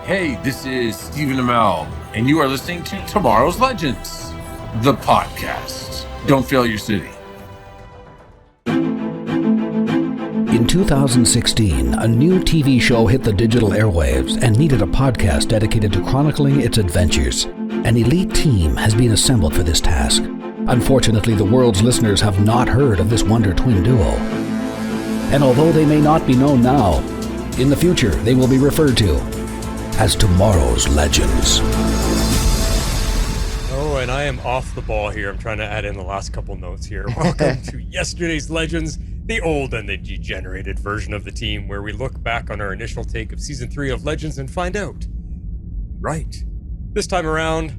Hey, this is Stephen Amell, and you are listening to Tomorrow's Legends, the podcast. Don't fail your city. In 2016, a new TV show hit the digital airwaves and needed a podcast dedicated to chronicling its adventures. An elite team has been assembled for this task. Unfortunately, the world's listeners have not heard of this wonder twin duo. And although they may not be known now, in the future they will be referred to as Tomorrow's Legends. Oh, and I am off the ball here. I'm trying to add in the last couple notes here. Welcome to Yesterday's Legends, the old and the degenerated version of the team, where we look back on our initial take of Season 3 of Legends and find out. Right. This time around,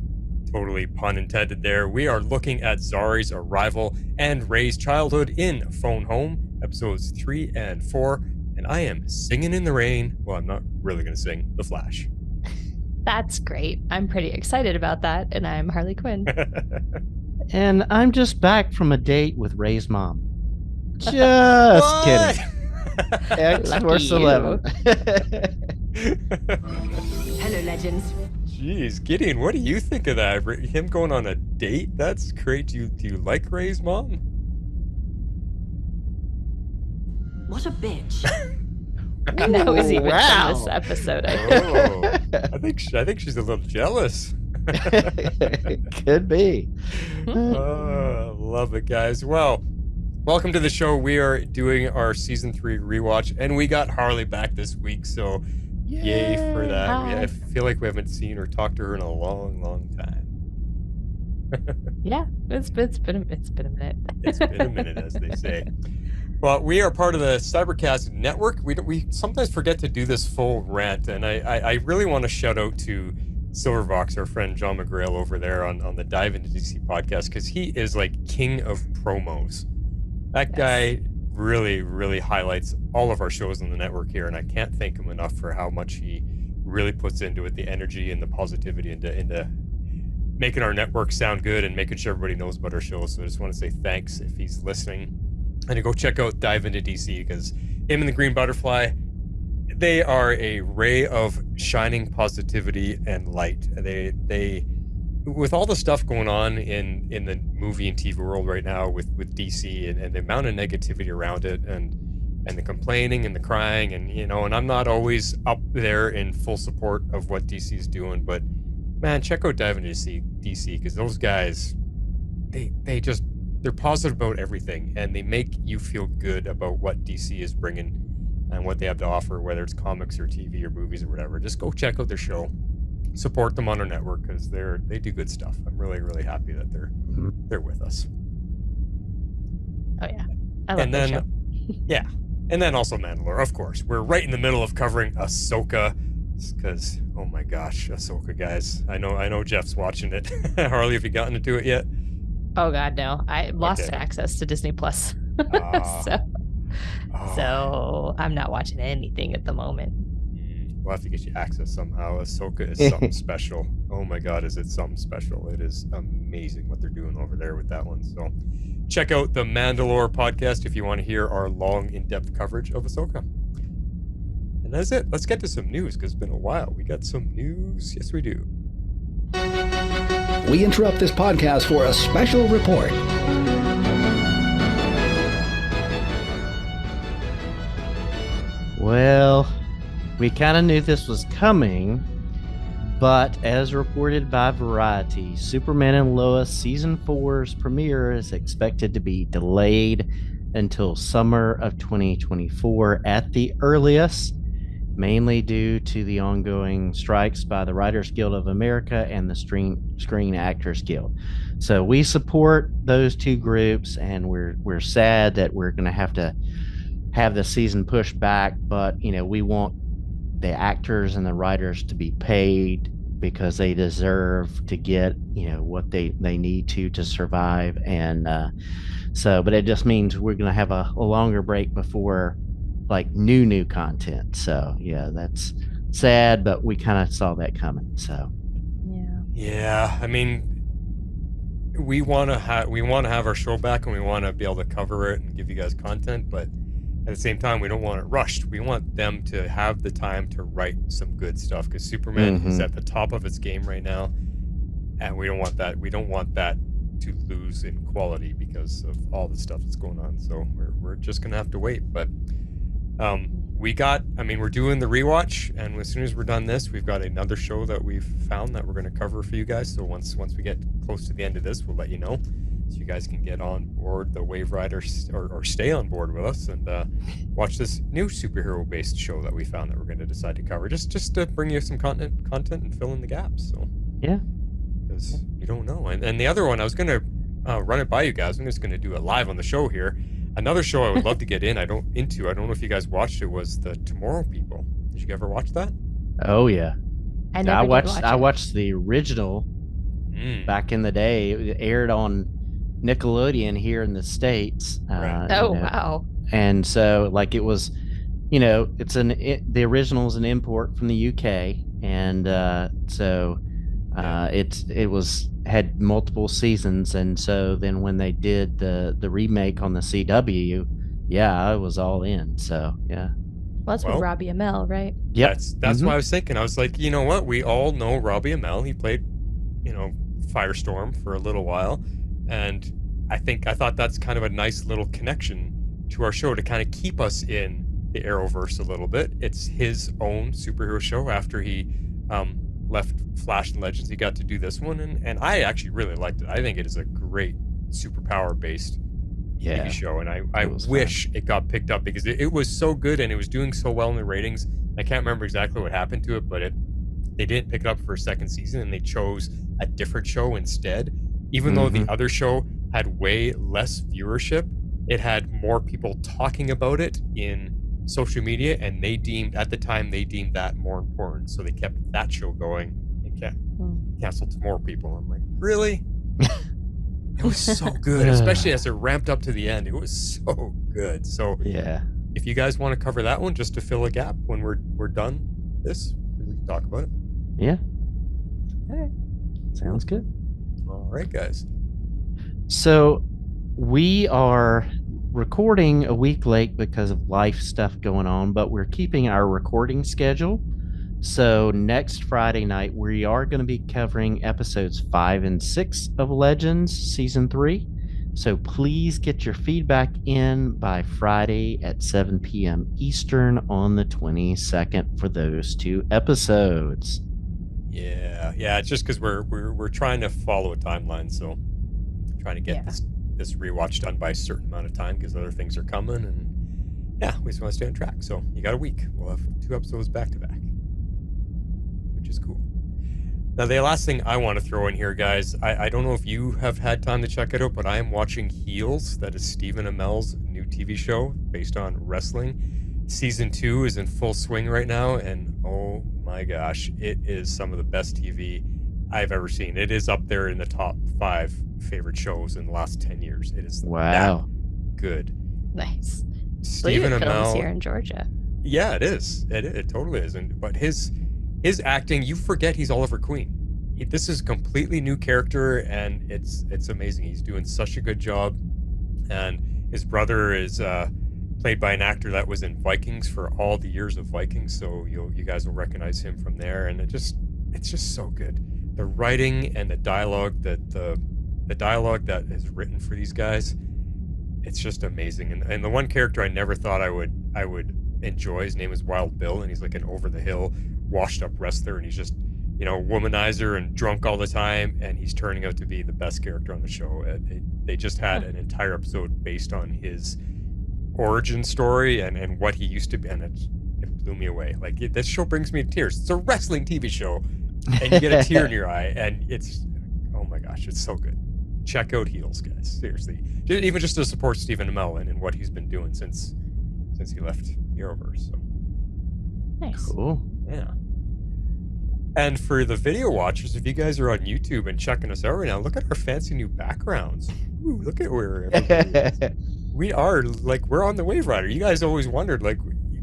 totally pun intended there, we are looking at Zari's arrival and Ray's childhood in Phone Home, episodes 3 and 4. And I am singing in the rain. Well, I'm not really going to sing The Flash. That's great. I'm pretty excited about that, and I'm Harley Quinn. And I'm just back from a date with Ray's mom. Just kidding. X Force 11. Hello, Legends. Jeez, Gideon, what do you think of that? Him going on a date? That's great. Do you like Ray's mom? What a bitch. And that was even wow. from this episode, I think. I think she's a little jealous. Could be. Love it, guys. Well, welcome to the show. We are doing our Season 3 rewatch, and we got Harley back this week, so yay for that. I feel like we haven't seen or talked to her in a long, long time. Yeah, it's been a minute. It's been a minute, as they say. Well, we are part of the Cybercast network. We sometimes forget to do this full rant, and I really want to shout out to Silverbox, our friend John McGrail over there on the Dive Into DC podcast, because he is like king of promos. That guy really, really highlights all of our shows on the network here, and I can't thank him enough for how much he really puts into it, the energy and the positivity into making our network sound good and making sure everybody knows about our shows. So I just want to say thanks if he's listening. And to go check out Dive Into DC, because him and the Green Butterfly, they are a ray of shining positivity and light. They with all the stuff going on in the movie and TV world right now with DC and the amount of negativity around it and the complaining and the crying and I'm not always up there in full support of what DC is doing, but man, check out Dive Into DC, because those guys, they're positive about everything, and they make you feel good about what DC is bringing and what they have to offer, whether it's comics or TV or movies or whatever. Just go check out their show, support them on our network, because they do good stuff. I'm really, really happy that they're with us. Oh yeah, I love that show. Yeah, and then also Mandalore, of course. We're right in the middle of covering Ahsoka, because oh my gosh, Ahsoka, guys. I know Jeff's watching it. Harley, have you gotten into it yet? Oh God, no! I lost access to Disney Plus, so I'm not watching anything at the moment. We'll have to get you access somehow. Ahsoka is something special. Oh my God, is it something special? It is amazing what they're doing over there with that one. So check out the Mandalore podcast if you want to hear our long, in-depth coverage of Ahsoka. And that's it. Let's get to some news, because it's been a while. We got some news. Yes, we do. We interrupt this podcast for a special report. Well, we kind of knew this was coming, but as reported by Variety, Superman and Lois Season 4's premiere is expected to be delayed until summer of 2024 at the earliest, mainly due to the ongoing strikes by the Writers Guild of America and the Screen Actors Guild. So we support those two groups, and we're sad that we're going to have the season pushed back, but we want the actors and the writers to be paid, because they deserve to get what they need to survive. And but it just means we're going to have a longer break before like new content. So yeah, that's sad, but we kind of saw that coming. So yeah, I mean, we want to have our show back, and we want to be able to cover it and give you guys content, but at the same time, we don't want it rushed. We want them to have the time to write some good stuff, because Superman is at the top of its game right now, and we don't want that. We don't want that to lose in quality because of all the stuff that's going on. So we're just gonna have to wait. But we're doing the rewatch, and as soon as we're done this, we've got another show that we've found that we're going to cover for you guys. So once we get close to the end of this, we'll let you know, so you guys can get on board the Wave Rider or stay on board with us and watch this new superhero based show that we found that we're going to decide to cover, just to bring you some content and fill in the gaps. So yeah, because you don't know. And the other one, I was going to run it by you guys. I'm just going to do it live on the show here. Another show I would love to get I don't know if you guys watched it, was the Tomorrow People. Did you ever watch that? Oh yeah. I watched the original back in the day. It aired on Nickelodeon here in the States. Right. Wow. And so like it was, the original is an import from the UK, and it had multiple seasons, and so then when they did the remake on the CW, I was all in. So yeah. Well, that's with Robbie Amell, right? Yeah, that's what I was thinking. I was like, you know what? We all know Robbie Amell. He played, Firestorm for a little while, and I thought that's kind of a nice little connection to our show to kind of keep us in the Arrowverse a little bit. It's his own superhero show after he left Flash and Legends. He got to do this one, and I actually really liked it. I think it is a great superpower based TV show, and I wish it got picked up, because it was so good and it was doing so well in the ratings. I can't remember exactly what happened to it, but they didn't pick it up for a second season, and they chose a different show instead. Even though the other show had way less viewership, it had more people talking about it in social media, and they deemed that more important, so they kept that show going and canceled to more people. I'm like, really? It was so good, especially as it ramped up to the end. It was so good. So yeah, if you guys want to cover that one just to fill a gap when we're done this, we can talk about it. Yeah. All right. Sounds good. All right, guys. So we are recording a week late because of life stuff going on, but we're keeping our recording schedule. So next Friday night, we are going to be covering episodes 5 and 6 of Legends Season 3. So please get your feedback in by Friday at 7 p.m. Eastern on the 22nd for those 2 episodes. Yeah. It's just because we're trying to follow a timeline, so trying to get this rewatch done by a certain amount of time, because other things are coming, and we just want to stay on track. So you got a week. We'll have 2 episodes back to back, which is cool. Now, the last thing I want to throw in here, guys, I don't know if you have had time to check it out, but I am watching Heels. That is Stephen Amell's new TV show based on wrestling. Season 2 is in full swing right now, and oh my gosh, it is some of the best TV I've ever seen. It is up there in the top 5 favorite shows in the last 10 years. It is that good. Nice. Stephen Amell here in Georgia. Yeah, it is. It totally is. But his acting, you forget he's Oliver Queen. This is a completely new character, and it's amazing. He's doing such a good job. And his brother is played by an actor that was in Vikings for all the years of Vikings, so you guys will recognize him from there. And it's just so good. The writing and the dialogue the dialogue that is written for these guys, it's just amazing. And the one character I never thought I would enjoy, his name is Wild Bill, and he's like an over the hill, washed up wrestler, and he's just womanizer and drunk all the time, and he's turning out to be the best character on the show. They just had an entire episode based on his origin story and what he used to be, and it blew me away. Like, this show brings me to tears. It's a wrestling TV show, and you get a tear in your eye, and it's, oh my gosh, it's so good. Check out Heels, guys. Seriously, even just to support Stephen Amell and what he's been doing since he left the Arrowverse. So. Nice. Cool. Yeah. And for the video watchers, if you guys are on YouTube and checking us out right now, look at our fancy new backgrounds. Ooh, look at where everybody is. We are, we're on the Wave Rider. You guys always wondered,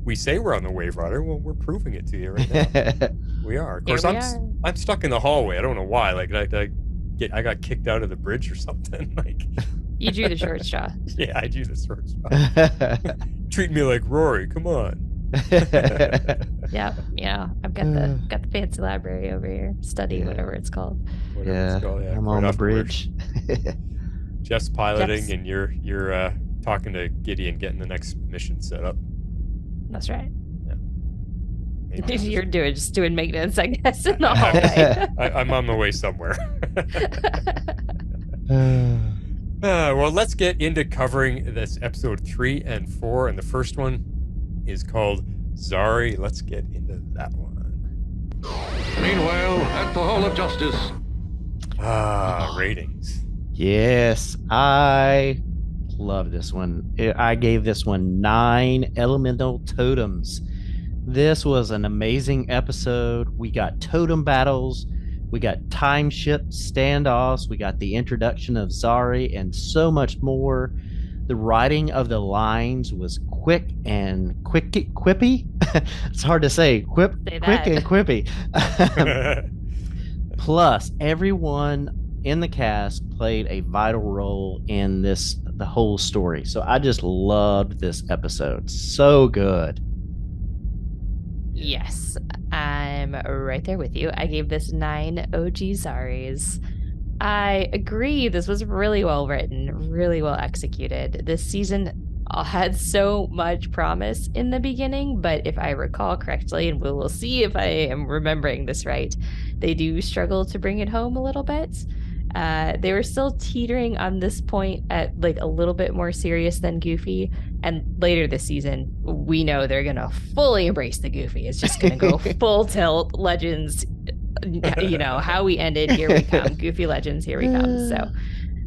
we say we're on the Wave Rider. Well, we're proving it to you right now. We are. Of course, I'm stuck in the hallway. I don't know why. I got kicked out of the bridge or something. You drew the short straw. Yeah, I drew the short straw. treat me like Rory. Come on. Yeah, I've got the fancy library over here. Study, whatever it's called. Whatever it's called. Yeah, I'm right on the off bridge. Jeff's piloting, Jeff's- and you're talking to Gideon, getting the next mission set up. That's right. Maybe You're doing maintenance, I guess, in the hallway. I'm on the way somewhere. Well, let's get into covering this episode 3 and 4, and the first one is called Zari. Let's get into that one. Meanwhile, at the Hall of Justice. Ratings. Yes, I love this one. I gave this one 9 elemental totems. This was an amazing episode. We got totem battles. We got time ship standoffs. We got the introduction of Zari and so much more. The writing of the lines was quick and quippy. It's hard to say. Quick and quippy. Plus, everyone in the cast played a vital role in the whole story. So I just loved this episode. So good. Yes, I'm right there with you. I gave this 9 OG Zaris. I agree. This was really well written, really well executed. This season had so much promise in the beginning, but if I recall correctly, and we will see if I am remembering this right, they do struggle to bring it home a little bit. They were still teetering on this point at like a little bit more serious than Goofy. And later this season, we know they're going to fully embrace the Goofy. It's just going to go full tilt. Legends, how we ended, here we come. Goofy Legends, here we come. So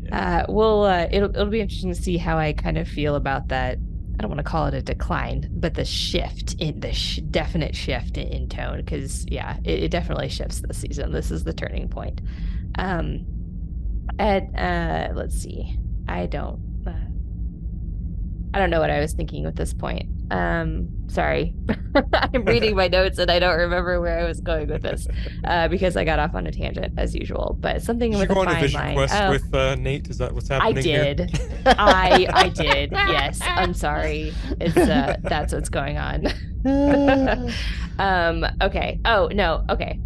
it'll be interesting to see how I kind of feel about that. I don't want to call it a decline, but the shift in definite shift in tone, because it definitely shifts this season. This is the turning point. Let's see. I don't know what I was thinking with this point. Sorry. I'm reading my notes and I don't remember where I was going with this because I got off on a tangent as usual. But something with a fine line. Did you go on a Vision Quest with Nate? Is that what's happening? I did. I did. Yes. I'm sorry. It's that's what's going on. Okay. Oh no. Okay.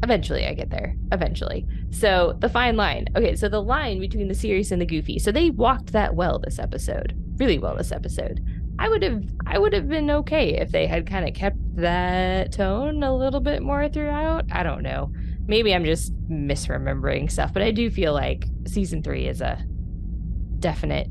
Eventually I get there. Eventually. So the fine line. Okay, so the line between the serious and the goofy. So they walked that well this episode. Really well this episode. I would have been okay if they had kind of kept that tone a little bit more throughout. I don't know. Maybe I'm just misremembering stuff, but I do feel like season 3 is a definite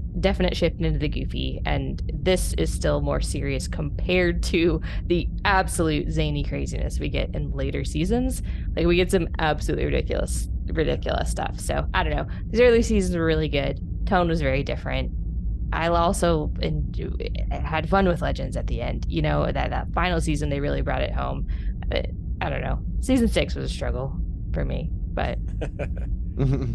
shift into the goofy, and this is still more serious compared to the absolute zany craziness we get in later seasons. Like we get some absolutely ridiculous stuff. So I don't know. These early seasons were really good. Tone was very different. I also had fun with Legends at the end. That final season they really brought it home. I don't know. Season 6 was a struggle for me, but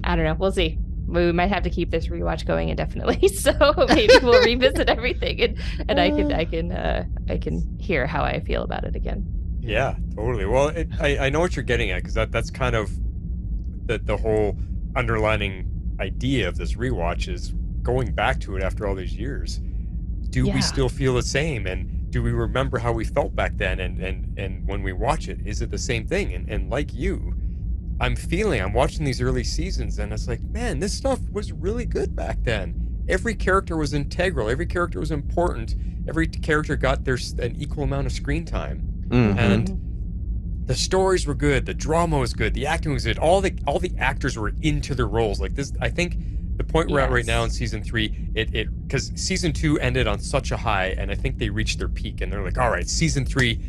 I don't know. We'll see. We might have to keep this rewatch going indefinitely, so maybe we'll revisit everything, and I can hear how I feel about it again. Yeah, totally. Well, I know what you're getting at, because that's kind of the whole underlining idea of this rewatch is going back to it after all these years. Do we still feel the same, and do we remember how we felt back then? And when we watch it, is it the same thing? And like you, I'm watching these early seasons, and it's like, man, this stuff was really good back then. Every character was integral. Every character was important. Every character got an equal amount of screen time. Mm-hmm. And the stories were good. The drama was good. The acting was good. All the actors were into their roles. Like this, I think the point we're at right now in season 3, because season 2 ended on such a high, and I think they reached their peak, and they're like, all right, season 3,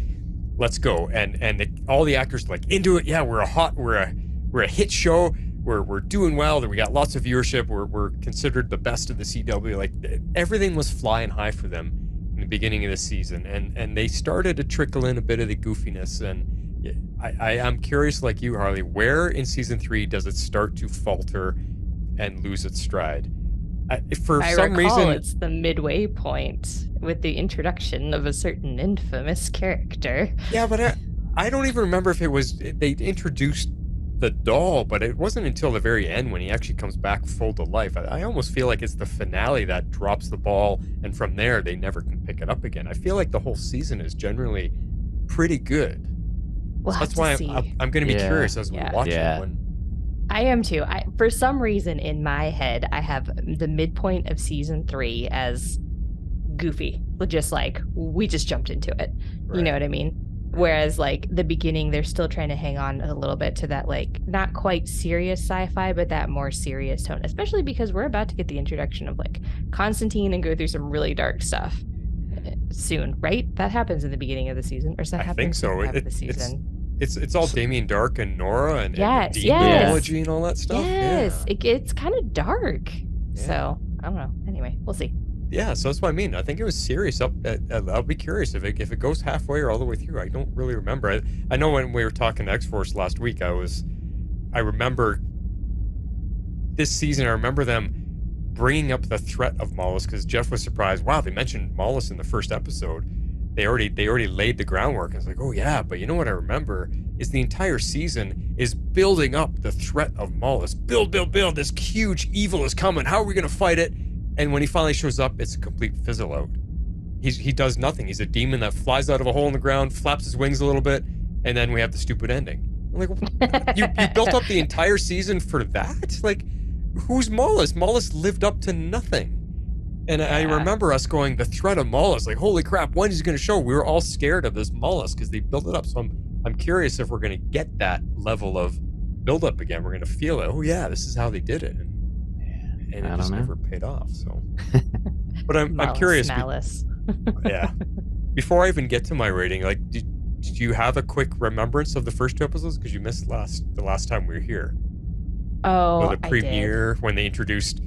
let's go. And all the actors like into it. Yeah, we're a hit show. We're doing well. That we got lots of viewership. We're considered the best of the CW. Like everything was flying high for them in the beginning of the season, and they started to trickle in a bit of the goofiness. And I'm curious, like you, Harley, where in season 3 does it start to falter and lose its stride? For some reason, it's the midway point with the introduction of a certain infamous character. Yeah, but I don't even remember if it was they introduced the doll, but it wasn't until the very end when he actually comes back full to life. I almost feel like it's the finale that drops the ball, and from there they never can pick it up again. I feel like the whole season is generally pretty good. We'll So have that's to why see. I'm going to be Yeah. curious as we watch Yeah. it. When, I am too. For some reason in my head, I have the midpoint of season 3 as goofy. Just like we just jumped into it. You know Right. what I mean? Whereas like the beginning, they're still trying to hang on a little bit to that like not quite serious sci-fi, but that more serious tone. Especially because we're about to get the introduction of like Constantine and go through some really dark stuff soon, right? That happens in the beginning of the season, or does that I happen think in the so. second half of the season? It's all Damien Dark and Nora and Yes, the yes. demonology and all that stuff. Yes, Yeah. it gets kind of dark. Yeah. So I don't know. Anyway, we'll see. Yeah, so that's what I mean. I think it was serious. I'll be curious if it goes halfway or all the way through. I don't really remember. I know when we were talking X-Force last week, I remember this season. I remember them bringing up the threat of Mollis because Jeff was surprised. Wow, they mentioned Mollis in the first episode. They already laid the groundwork. I was like, oh yeah, but you know what I remember is the entire season is building up the threat of Mollis. Build. This huge evil is coming. How are we gonna fight it? And when he finally shows up, it's a complete fizzle out. He does nothing. He's a demon that flies out of a hole in the ground, flaps his wings a little bit, and then we have the stupid ending. I'm like, you built up the entire season for that? Like, who's Mollis? Mollis lived up to nothing. And I remember us going, the threat of Mollis, like, holy crap, when is he going to show? We were all scared of this Mollis because they built it up. So I'm curious if we're going to get that level of build up again. We're going to feel it. Oh yeah, this is how they did it. And it just never paid off. So, but I'm curious. Malice. Yeah. Before I even get to my rating, like, did you have a quick remembrance of the first 2 episodes? Because you missed the last time we were here. Oh, The premiere when they introduced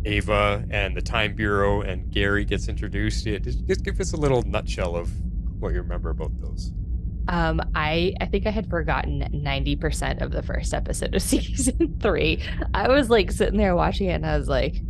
Ava and the Time Bureau and Gary gets introduced. Yeah, just give us a little nutshell of what you remember about those. I think I had forgotten 90% of the first episode of season 3. I was like sitting there watching it and I was like,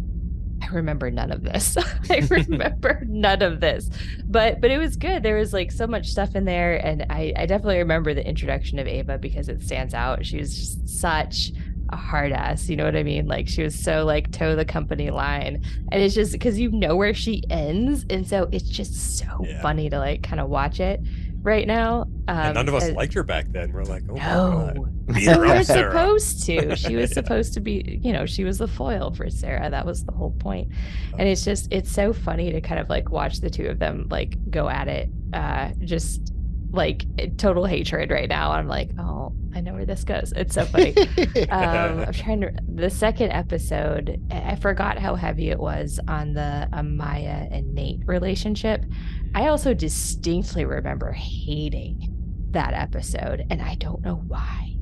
I remember none of this. I remember none of this. But it was good. There was like so much stuff in there. And I definitely remember the introduction of Ava because it stands out. She was just such a hard ass, you know what I mean? Like she was so like toe the company line. And it's just because you know where she ends. And so it's just so funny to like kind of watch it right now. And none of us liked her back then. We're like, oh no. my God. We were supposed to. She was supposed to be, you know, she was the foil for Sarah. That was the whole point. And it's so funny to kind of like watch the two of them like go at it. Just like total hatred right now. I'm like, oh, I know where this goes. It's so funny. I'm trying to, the second episode, I forgot how heavy it was on the Maya and Nate relationship. I also distinctly remember hating that episode, and I don't know why.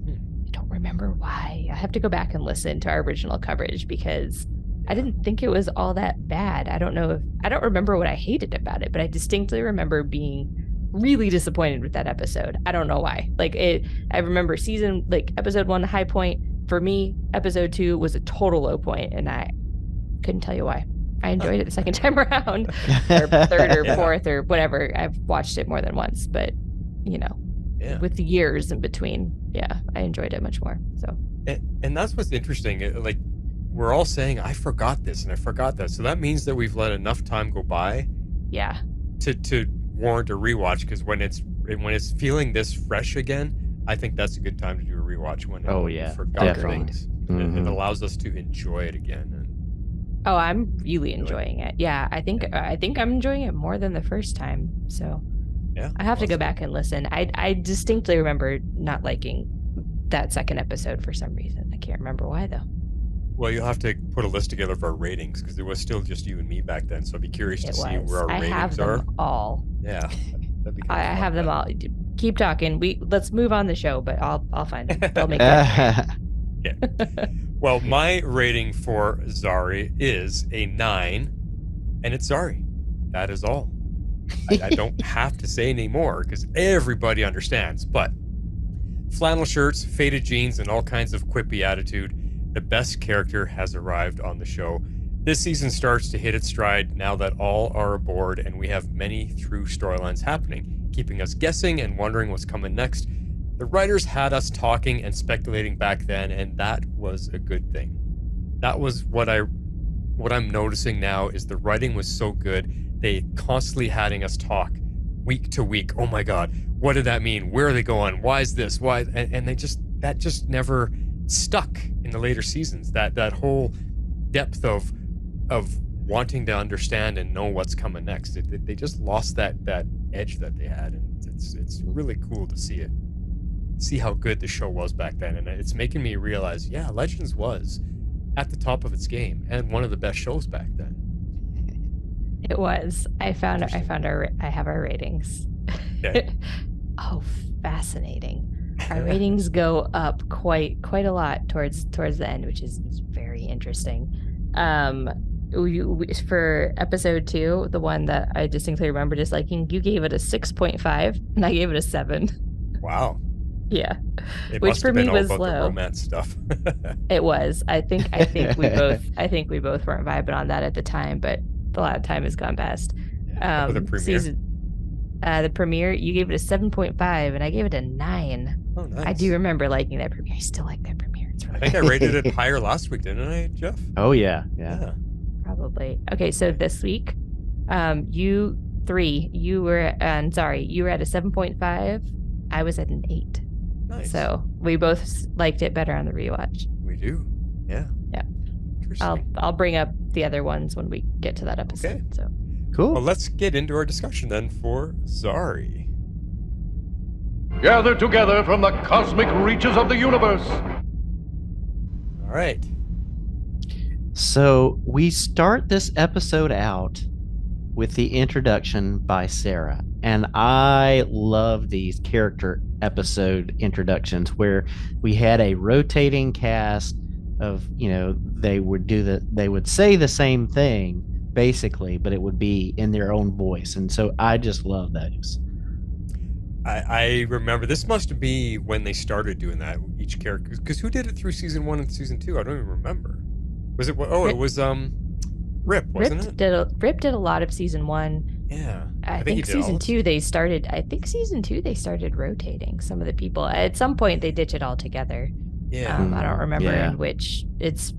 I don't remember why. I have to go back and listen to our original coverage because I didn't think it was all that bad. I don't remember what I hated about it, but I distinctly remember being really disappointed with that episode. I don't know why. I remember episode 1, high point. For me, episode 2 was a total low point, and I couldn't tell you why. I enjoyed it the second time around, or third or fourth or whatever. I've watched it more than once, but you know, with the years in between, I enjoyed it much more. So, and that's what's interesting. Like, we're all saying, I forgot this and I forgot that. So that means that we've let enough time go by. Yeah. To warrant a rewatch, because when it's feeling this fresh again, I think that's a good time to do a rewatch. When you forgot things, it allows us to enjoy it again. And I'm really enjoying it. Yeah, I think I'm enjoying it more than the first time. So I have to go back and listen. I distinctly remember not liking that second episode for some reason. I can't remember why though. Well, you'll have to put a list together for our ratings because it was still just you and me back then. So I'd be curious to see where our ratings are. I have them all. Yeah, that'd be I have them all. Keep talking. Let's move on the show, but I'll find them. They'll make it. Yeah. Well, my rating for Zari is a 9, and it's Zari. That is all. I don't have to say any more because everybody understands. But flannel shirts, faded jeans, and all kinds of quippy attitude. The best character has arrived on the show. This season starts to hit its stride now that all are aboard and we have many through storylines happening, keeping us guessing and wondering what's coming next. The writers had us talking and speculating back then, and that was a good thing. That was what I'm noticing now is the writing was so good. They constantly having us talk week to week. Oh my God, what did that mean? Where are they going? Why is this? Why? And that just never stuck in the later seasons. That whole depth of wanting to understand and know what's coming next. They just lost that edge that they had, and it's really cool to see how good the show was back then. And it's making me realize, yeah, Legends was at the top of its game and one of the best shows back then. It was. I have our ratings. Okay. Oh, fascinating. Our ratings go up quite a lot towards the end, which is very interesting. For episode 2, the one that I distinctly remember disliking, you gave it a 6.5 and I gave it a 7. Wow. Yeah. It Which must for have been me all was about low. the romance stuff. It was. I think we both weren't vibing on that at the time, but a lot of time has gone past. How about the premiere? The premiere, you gave it a 7.5 and I gave it a 9. Oh, nice. I do remember liking that premiere. I still like that premiere. It's really I think I rated it higher last week, didn't I, Jeff? Oh yeah. probably. Okay, so this week, you were at a 7.5. I was at an 8. Nice. So we both liked it better on the rewatch. We do. Yeah. Yeah. Interesting. I'll bring up the other ones when we get to that episode. Okay. So Cool. Well, let's get into our discussion then for Zari. Gathered together from the cosmic reaches of the universe. All right. So we start this episode out with the introduction by Sarah. And I love these character episode introductions where we had a rotating cast of, they would say the same thing basically, but it would be in their own voice. And so I just love those. I remember this must be when they started doing that, each character, because who did it through season 1 and season 2? I don't even remember. Was it? Oh, it was Rip, wasn't it? Rip did a lot of season 1. Yeah. I think season 2 they started. I think season 2 they started rotating some of the people. At some point they ditch it all together. Yeah. I don't remember in which. It's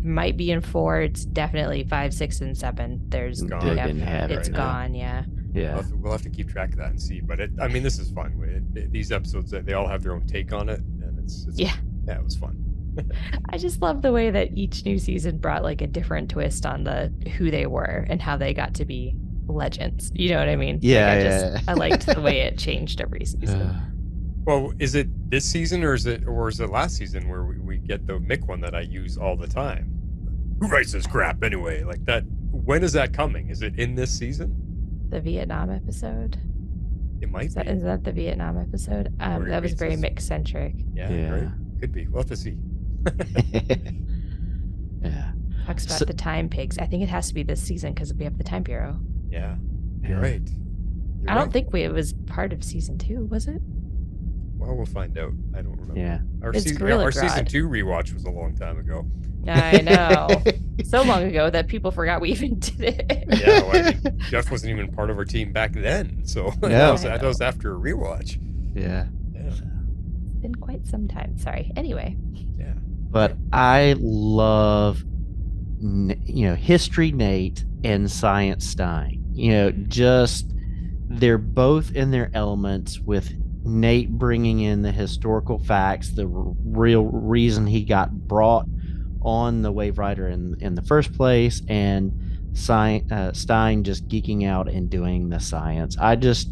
might be in 4. It's definitely 5, 6, and 7. There's Gone. They didn't have it it's right now. gone. Yeah. Yeah. We'll have to keep track of that and see. But this is fun. These episodes, they all have their own take on it, and it's Yeah, it was fun. I just love the way that each new season brought like a different twist on who they were and how they got to be legends. You know what I mean? Yeah, I liked the way it changed every season. Well, is it this season or is it last season where we get the Mick one that I use all the time? Who writes this crap anyway? Like that. When is that coming? Is it in this season? The Vietnam episode. It might be. Is that the Vietnam episode? That was very Mick-centric. Yeah. Right? Could be. We'll have to see. Yeah. Talks about the time pigs. I think it has to be this season because we have the Time Bureau. Yeah. You're right. I don't think it was part of season 2, was it? Well, we'll find out. I don't remember. Yeah. Our It's season Gorilla 2 rewatch was a long time ago. I know. So long ago that people forgot we even did it. Yeah, well, Jeff wasn't even part of our team back then, so that was after a rewatch. Yeah. It's been quite some time. Sorry. Anyway. Yeah. But I love, History Nate and Science Stein. They're both in their elements with Nate bringing in the historical facts, the real reason he got brought on the Wave Rider in the first place, and Stein just geeking out and doing the science. I just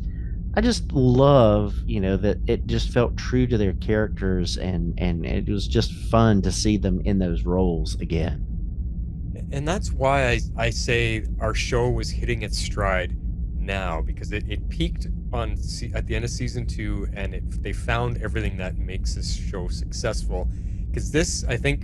love, that it just felt true to their characters, and it was just fun to see them in those roles again. And that's why I say our show was hitting its stride now, because it peaked at the end of season 2, and they found everything that makes this show successful. Because I think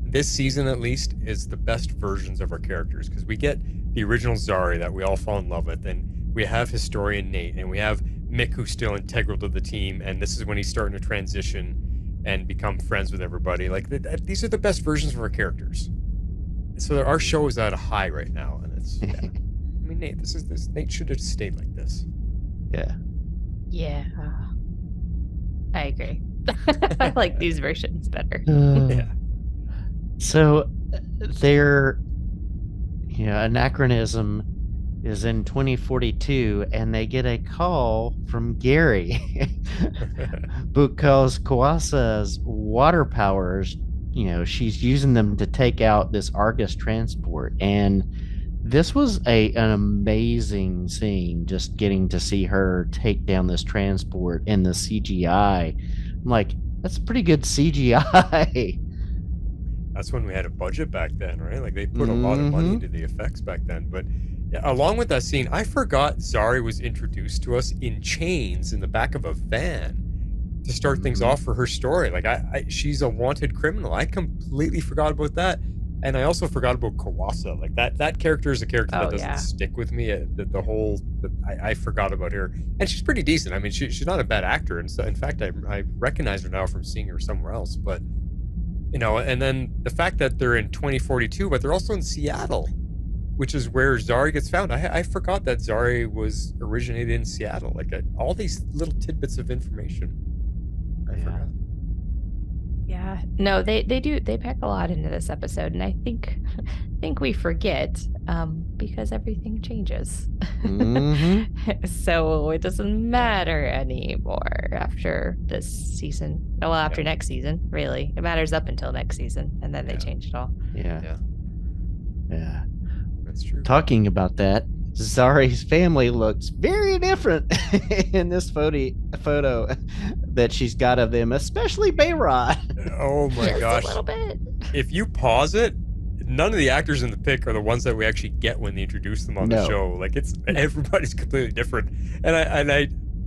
this season at least is the best versions of our characters, because we get the original Zari that we all fall in love with, and we have historian Nate, and we have Mick, who's still integral to the team, and this is when he's starting to transition and become friends with everybody. Like these are the best versions of our characters. So our show is at a high right now, and it's. Yeah. I mean, Nate should have stayed like this. Yeah. Yeah. I agree. I like these versions better. Yeah. So their anachronism is in 2042, and they get a call from Gary because Kawasa's water powers, she's using them to take out this Argus transport. And this was an amazing scene, just getting to see her take down this transport in the CGI. I'm like, that's pretty good CGI. That's when we had a budget back then, right? Like they put a lot of money into the effects back then. But yeah, along with that scene, I forgot Zari was introduced to us in chains in the back of a van to start things off for her story. Like she's a wanted criminal. I completely forgot about that. And I also forgot about Kawasa. Like that character is a character that doesn't stick with me. I forgot about her. And she's pretty decent. I mean, she's not a bad actor. And so, in fact, I recognize her now from seeing her somewhere else. But and then the fact that they're in 2042, but they're also in Seattle, which is where Zari gets found. I forgot that Zari was originated in Seattle. Like all these little tidbits of information. I forgot. Yeah. No, they pack a lot into this episode, and I think we forget because everything changes. So it doesn't matter anymore after this season. Well, after next season, really. It matters up until next season, and then they change it all. Yeah. That's true. Talking about that, Zari's family looks very different in this photo that she's got of them, especially Bayrod. Oh my gosh. A little bit. If you pause it, none of the actors in the pic are the ones that we actually get when they introduce them on the show. Like everybody's completely different. And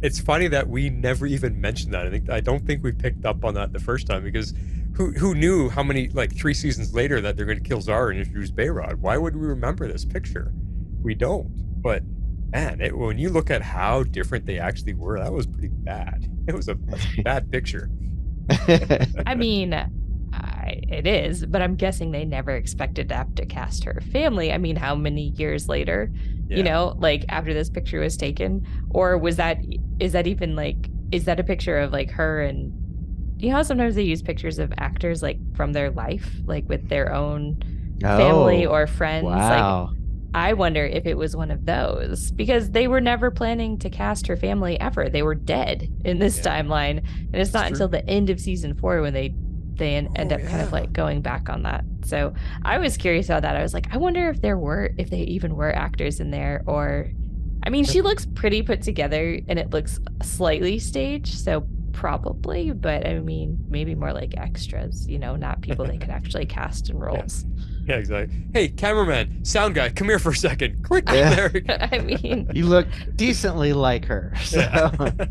it's funny that we never even mentioned that. I don't think we picked up on that the first time, because who knew how many, like 3 seasons later, that they're going to kill Zari and introduce Bayrod? Why would we remember this picture? We don't. But man, when you look at how different they actually were, that was pretty bad. It was a bad picture. I mean, it is, but I'm guessing they never expected to have to cast her family. I mean, how many years later, like after this picture was taken? Or is that a picture of like her and, how sometimes they use pictures of actors like from their life, like with their own family or friends. Wow. Like, I wonder if it was one of those, because they were never planning to cast her family ever. They were dead in this timeline, and it's not until the end of season 4 when they end up kind of like going back on that. So I was curious about that. I was like, I wonder if they even were actors in there, or, I mean, she looks pretty put together and it looks slightly staged, so probably, but I mean, maybe more like extras, not people they could actually cast in roles. Yeah, exactly. Hey, cameraman, sound guy, come here for a second. Click there. I mean, you look decently like her. So.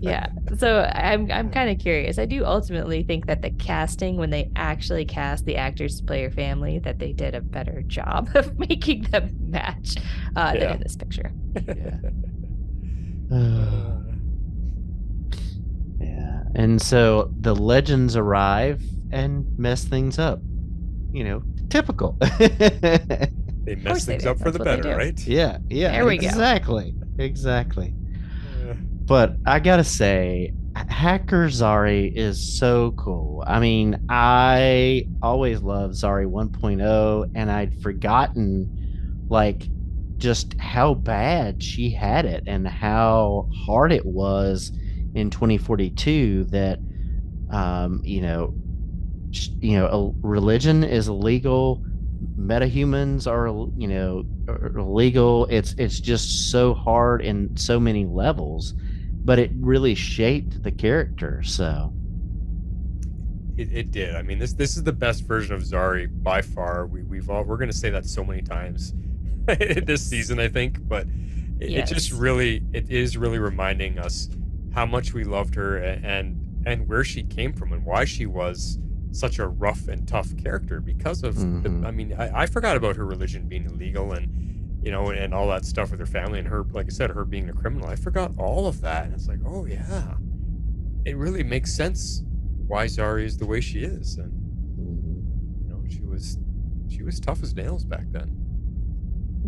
Yeah. So I'm kind of curious. I do ultimately think that the casting, when they actually cast the actors to play her family, that they did a better job of making them match than in this picture. Yeah. And so the legends arrive and mess things up. Typical. They mess things up for the better, right? Yeah. There we go. Exactly. But I gotta say, Hacker Zari is so cool. I mean, I always loved Zari 1.0, and I'd forgotten, like, just how bad she had it and how hard it was in 2042 that, religion is illegal, metahumans are illegal. It's just so hard in so many levels, but it really shaped the character. So it did. I mean, this is the best version of Zari by far. We're going to say that so many times this season, I think, but it is really reminding us how much we loved her and where she came from and why she was such a rough and tough character because of I forgot about her religion being illegal and and all that stuff with her family and her, like I said, her being a criminal. I forgot all of that, and it's like, oh yeah, it really makes sense why Zari is the way she is. And she was tough as nails back then.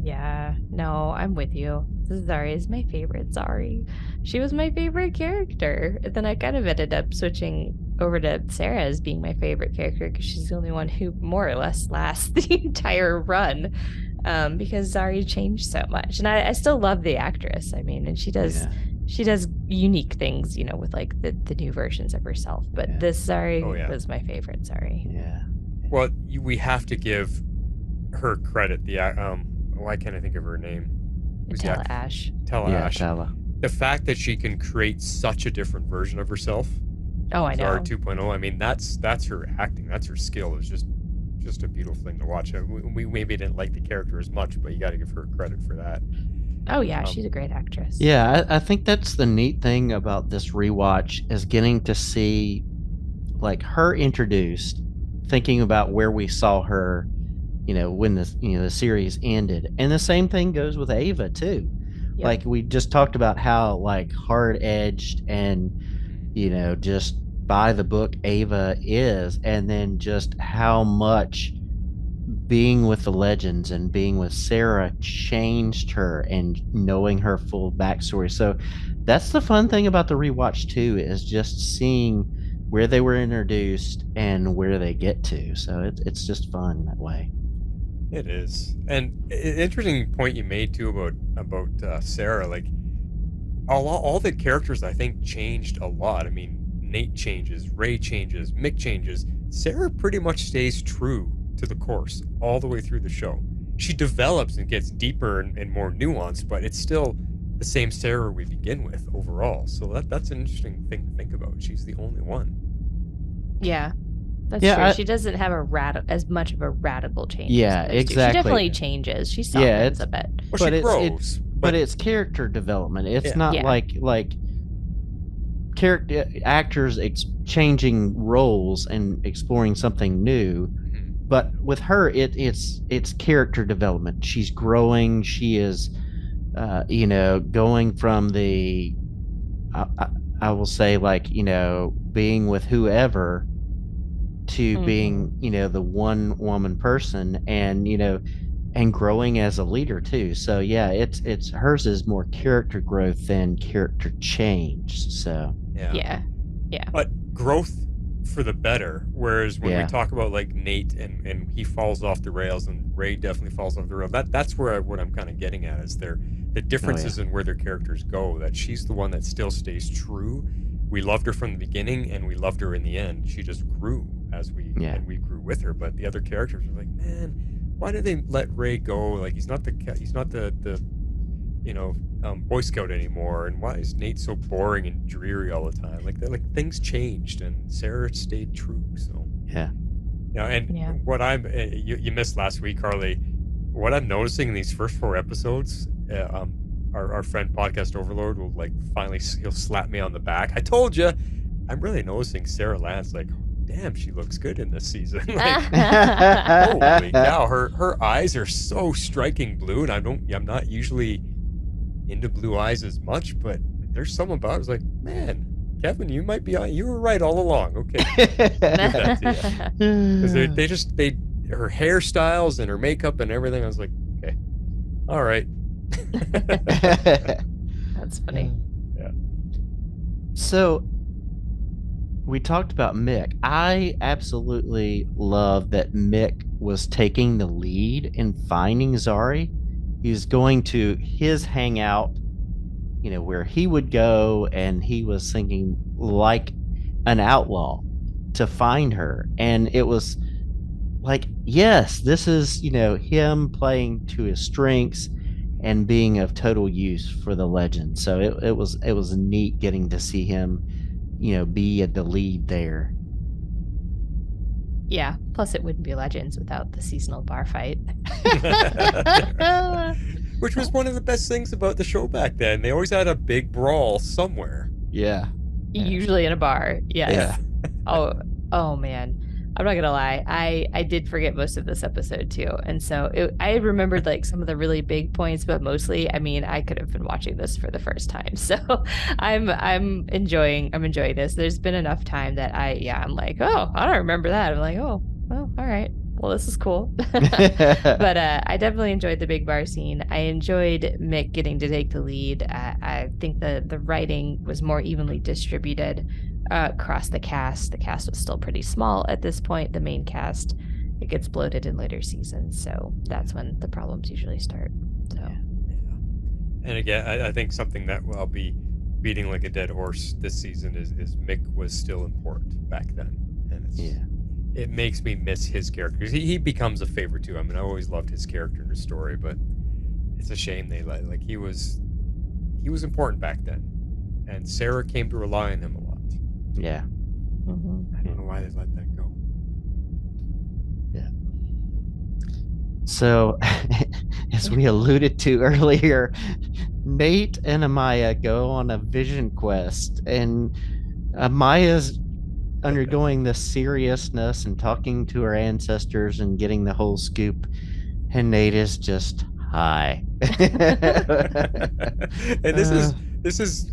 Yeah, no, I'm with you. Zari is my favorite Zari. She was my favorite character. And then I kind of ended up switching over to Sarah as being my favorite character because she's the only one who more or less lasts the entire run. Because Zari changed so much. And I still love the actress. I mean, and she does Yeah. she does unique things, with like the new versions of herself. But Yeah. this Zari Oh, yeah. was my favorite Zari. Yeah. Well, we have to give her credit. Why can't I think of her name? Who's the Tell actress? Ash. Tell Yeah, Ash. Tala. The fact that she can create such a different version of herself. Oh, I know. Zari 2.0. I mean, that's her acting. That's her skill. It's just a beautiful thing to watch. We maybe didn't like the character as much, but you got to give her credit for that. Oh yeah, she's a great actress. Yeah, I think that's the neat thing about this rewatch is getting to see like her introduced, thinking about where we saw her, when the series ended. And the same thing goes with Ava too. Yep. Like we just talked about how like hard edged and just by the book Ava is, and then just how much being with the legends and being with Sarah changed her and knowing her full backstory. So that's the fun thing about the rewatch too, is just seeing where they were introduced and where they get to. So it's just fun that way. It is. And interesting point you made too about Sarah. Like all the characters I think changed a lot. I mean, Nate changes, Ray changes, Mick changes. Sarah pretty much stays true to the course all the way through the show. She develops and gets deeper and more nuanced, but it's still the same Sarah we begin with overall. So that's an interesting thing to think about. She's the only one. Yeah. That's true. She doesn't have as much of a radical change. Yeah, exactly. She definitely changes. She softens a bit. Well, she grows. But it's character development. It's not like character actors changing roles and exploring something new. But with her, it's character development. She's growing. She is, going from the, I will say, like, being with whoever to being, the one woman person, and and growing as a leader too. So yeah, it's hers is more character growth than character change. So yeah. But growth for the better. Whereas when we talk about like Nate and he falls off the rails and Ray definitely falls off the rail, that's where what I'm kind of getting at is the differences in where their characters go. That she's the one that still stays true. We loved her from the beginning and we loved her in the end. She just grew as we grew with her. But the other characters were like, man, why did they let Ray go? Like he's not the Boy Scout anymore, and why is Nate so boring and dreary all the time? Like things changed, and Sarah stayed true. So what you missed last week, Carly. What I'm noticing in these first 4 episodes, our friend Podcast Overlord will he'll slap me on the back. I told you, I'm really noticing Sarah Lance. Like, damn, she looks good in this season. Holy cow, her eyes are so striking blue, and I'm not usually into blue eyes as much, but there's something about it. I was like, man, Kevin, you were right all along. Okay. Because her hairstyles and her makeup and everything, I was like, okay, all right. That's funny. Yeah. So we talked about Mick. I absolutely love that Mick was taking the lead in finding Zari. He was going to his hangout, where he would go, and he was thinking like an outlaw to find her. And it was like, yes, this is, him playing to his strengths and being of total use for the legend. So it was neat getting to see him, be at the lead there. Yeah. Plus, it wouldn't be Legends without the seasonal bar fight. Which was one of the best things about the show back then. They always had a big brawl somewhere. Yeah. Usually in a bar. Yes. Yeah. Oh man. I'm not gonna lie. I did forget most of this episode too, and so I remembered like some of the really big points, but mostly, I mean, I could have been watching this for the first time. So I'm enjoying this. There's been enough time that I'm like, oh, I don't remember that. I'm like, oh, well, all right. well, this is cool. But I definitely enjoyed the big bar scene. I enjoyed Mick getting to take the lead. I think the writing was more evenly distributed across the cast. The cast was still pretty small at this point. The main cast, it gets bloated in later seasons. So that's when the problems usually start. So. And again, I think something that I'll be beating like a dead horse this season is Mick was still important back then. And it makes me miss his character. He becomes a favorite too. I mean, I always loved his character and his story, but it's a shame they like he was important back then, and Sarah came to rely on him a lot. Yeah. Mm-hmm. I don't know why they let that go. Yeah. So, as we alluded to earlier, Nate and Amaya go on a vision quest, and Amaya's undergoing the seriousness and talking to her ancestors and getting the whole scoop, and Nate is just hi. And this is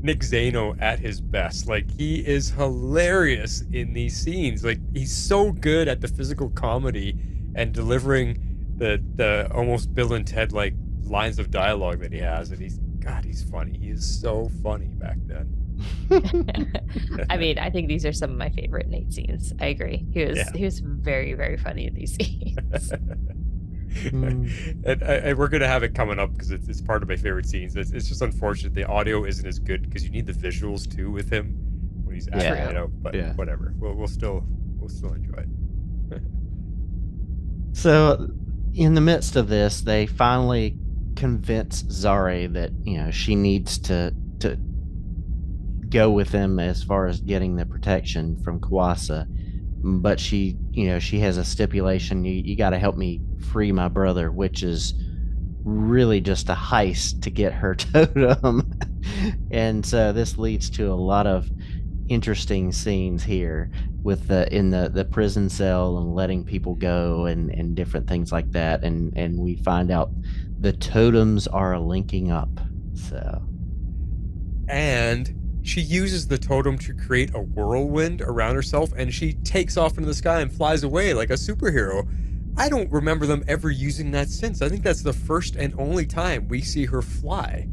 Nick Zano at his best. Like, he is hilarious in these scenes. Like, he's so good at the physical comedy and delivering the almost Bill and Ted like lines of dialogue that he has, and he's funny. He is so funny back then. I mean, I think these are some of my favorite Nate scenes. I agree. He was very, very funny in these scenes. And we're gonna have it coming up because it's part of my favorite scenes. It's just unfortunate the audio isn't as good because you need the visuals too with him when he's acting it out. But whatever, we'll still enjoy it. So, in the midst of this, they finally convince Zari that she needs to go with them as far as getting the protection from Kawasa, but she has a stipulation. You got to help me free my brother, which is really just a heist to get her totem. And so this leads to a lot of interesting scenes here with in the prison cell and letting people go and different things like that, and we find out the totems are linking up. So, and she uses the totem to create a whirlwind around herself, and she takes off into the sky and flies away like a superhero. I don't remember them ever using that since. I think that's the first and only time we see her fly.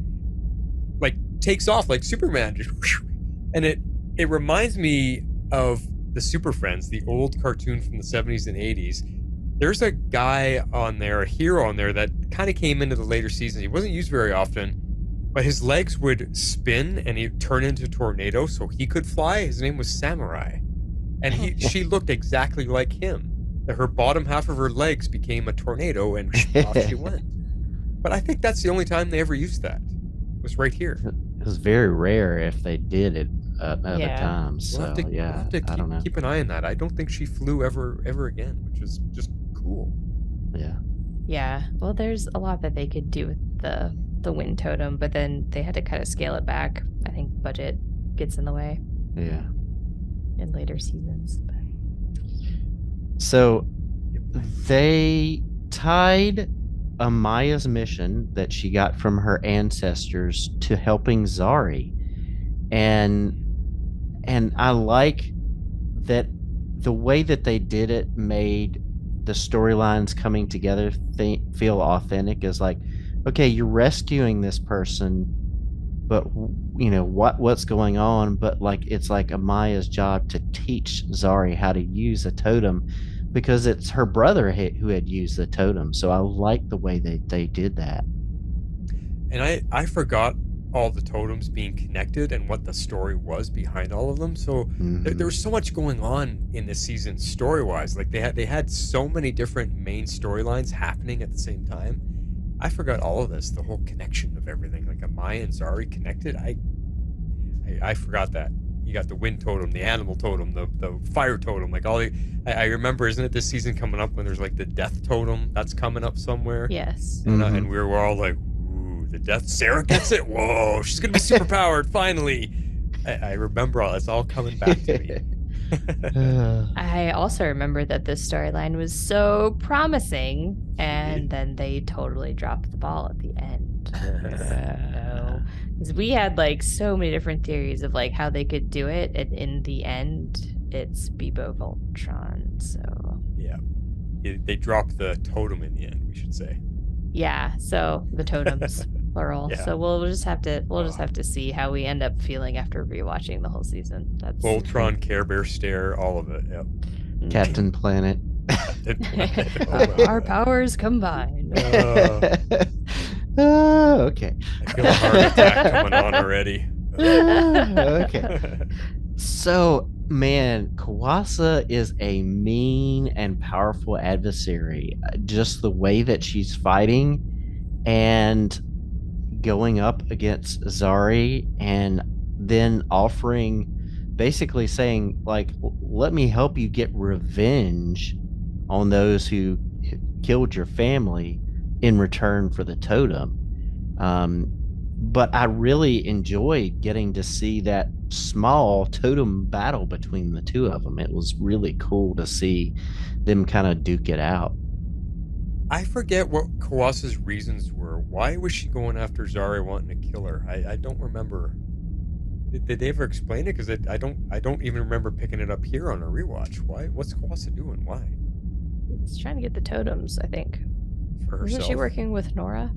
Like, takes off like Superman. And it reminds me of the Super Friends, the old cartoon from the 70s and 80s. There's a guy on there, a hero on there, that kind of came into the later seasons. He wasn't used very often, but his legs would spin and he'd turn into a tornado so he could fly. His name was Samurai. And she looked exactly like him. Her bottom half of her legs became a tornado and off she went. But I think that's the only time they ever used that. It was right here. It was very rare if they did it other times. So, we'll have to I don't know. Keep an eye on that. I don't think she flew ever again, which is just cool. Yeah. Yeah. Well, there's a lot that they could do with the wind totem, but then they had to kind of scale it back. I think budget gets in the way. Yeah. In later seasons. But. So they tied Amaya's mission that she got from her ancestors to helping Zari. And I like that the way that they did it made the storylines coming together feel authentic. Is like, okay, you're rescuing this person, but what's going on? But like, it's like Amaya's job to teach Zari how to use a totem, because it's her brother who had used the totem. So I like the way they did that. And I forgot all the totems being connected and what the story was behind all of them. So there was so much going on in this season story-wise. Like they had so many different main storylines happening at the same time. I forgot all of this, the whole connection of everything. Like Amaya and Zari connected. I forgot that. You got the wind totem, the animal totem, the fire totem, like all the. I remember, isn't it this season coming up when there's like the death totem that's coming up somewhere? Yes. And we were all like, ooh, the death. Sarah gets it. Whoa, she's gonna be super powered finally. I remember all that's all coming back to me. I also remember that this storyline was so promising, and then they totally dropped the ball at the end. Because we had like so many different theories of like how they could do it, and in the end, it's Bebo Voltron. So yeah, they drop the totem in the end, we should say. Yeah, so the totems plural. Yeah. So we'll just have to see how we end up feeling after rewatching the whole season. That's Voltron, Care Bear stare, all of it. Yep. Captain Planet. Our powers combined. Okay. I feel a heart attack coming on already. Okay. So, man, Kawasa is a mean and powerful adversary. Just the way that she's fighting and going up against Zari and then basically saying, like, let me help you get revenge on those who killed your family in return for the totem. But I really enjoyed getting to see that small totem battle between the two of them. It was really cool to see them kind of duke it out. I forget what Kawasa's reasons were. Why was she going after Zari, wanting to kill her? I don't remember. Did they ever explain it? Because I don't even remember picking it up here on a rewatch. Why? What's Kawasa doing? Why? It's trying to get the totems, I think. For herself. Isn't she working with Nora?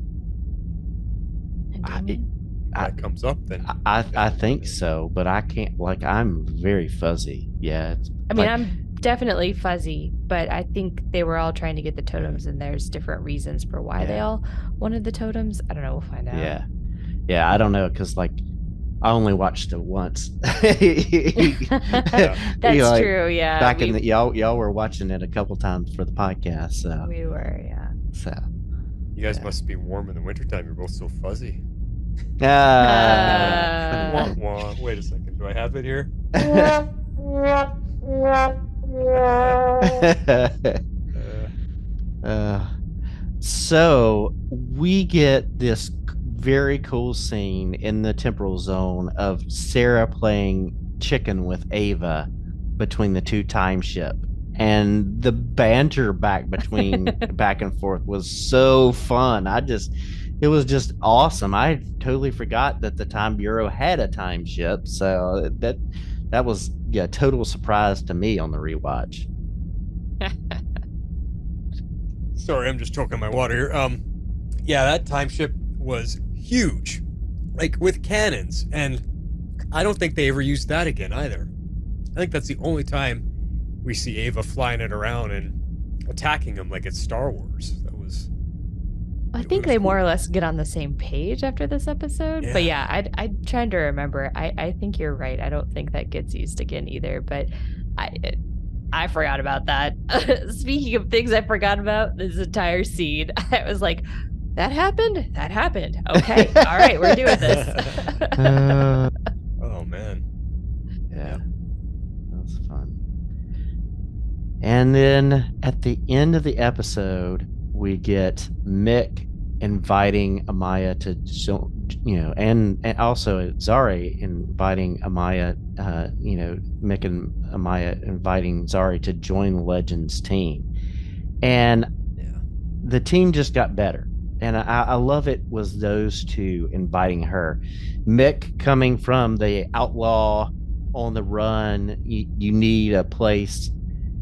That comes up then. I think so, but I can't. Like, I'm very fuzzy. Yeah. I mean, I'm definitely fuzzy, but I think they were all trying to get the totems, and there's different reasons for why they all wanted the totems. I don't know. We'll find out. Yeah. I don't know, because like I only watched it once. That's true. Yeah. Back in the y'all were watching it a couple times for the podcast. So we were. Yeah. So you guys must be warm in the wintertime. You're both so fuzzy. Wait a second. Do I have it here? So we get this very cool scene in the temporal zone of Sarah playing chicken with Ava between the two time ship, and the banter back and forth was so fun. It was just awesome. I totally forgot that the Time Bureau had a time ship, so that was a total surprise to me on the rewatch. Sorry, I'm just choking my water here. Yeah, that time ship was huge, like with cannons, and I don't think they ever used that again either. I think that's the only time we see Ava flying it around and attacking them like it's Star Wars. I think they more or less get on the same page after this episode. Yeah. But yeah, I'm trying to remember. I think you're right. I don't think that gets used again either. But I forgot about that. Speaking of things I forgot about, this entire scene, I was like, that happened? That happened. Okay. All right, we're doing this. Oh, man. Yeah. That was fun. And then at the end of the episode, we get Mick inviting Amaya to, and also Zari inviting Amaya, Mick and Amaya inviting Zari to join the Legends team. And the team just got better. And I love it was those two inviting her. Mick coming from the outlaw on the run, you need a place,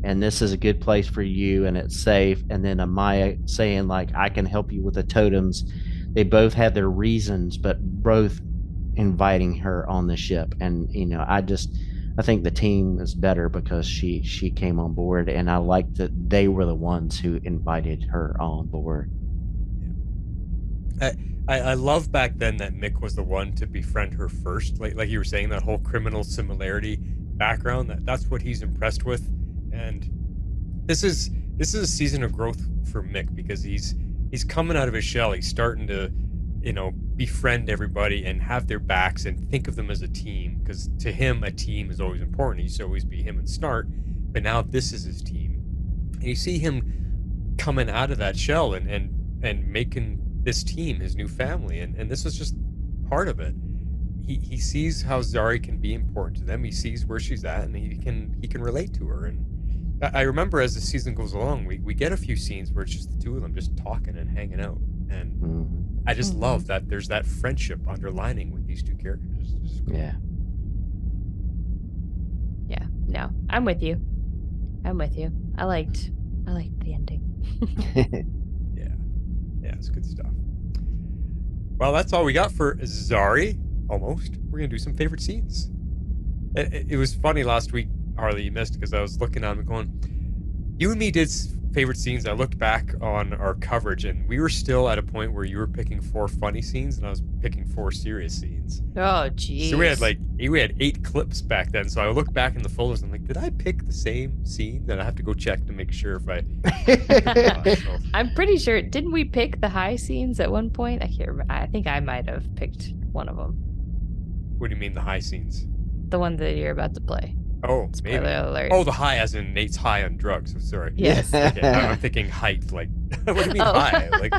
and this is a good place for you, and it's safe. And then Amaya saying, like, I can help you with the totems. They both had their reasons, but both inviting her on the ship. And, I think the team is better because she came on board, and I like that they were the ones who invited her on board. I love back then that Mick was the one to befriend her first. Like you were saying, that whole criminal similarity background, that's what he's impressed with. And this is a season of growth for Mick, because he's coming out of his shell. He's starting to, befriend everybody and have their backs and think of them as a team, because to him, a team is always important. He used to always be him and Snart, but now this is his team. And you see him coming out of that shell and making this team his new family, and this was just part of it. He sees how Zari can be important to them. He sees where she's at, and he can relate to her. And I remember as the season goes along, we get a few scenes where it's just the two of them just talking and hanging out, and I just love that there's that friendship underlining with these two characters. It's cool. Yeah. No, I'm with you. I liked I liked the ending. Yeah, it's good stuff. Well, that's all we got for Zari. Almost. We're gonna do some favorite scenes. It was funny last week, Harley, you missed because I was looking at him going, you and me did favorite scenes. I looked back on our coverage and we were still at a point where you were picking 4 funny scenes and I was picking 4 serious scenes. Oh, geez. So we had 8 clips back then. So I looked back in the folders and I'm like, did I pick the same scene? Then I have to go check to make sure if I. I'm pretty sure. Didn't we pick the high scenes at one point? I can't remember. I think I might have picked one of them. What do you mean the high scenes? The one that you're about to play. Oh, Spoiler maybe. alert. Oh, the high as in Nate's high on drugs. I'm sorry. Yes. Okay, I'm thinking height. Like, what do you mean high? Like,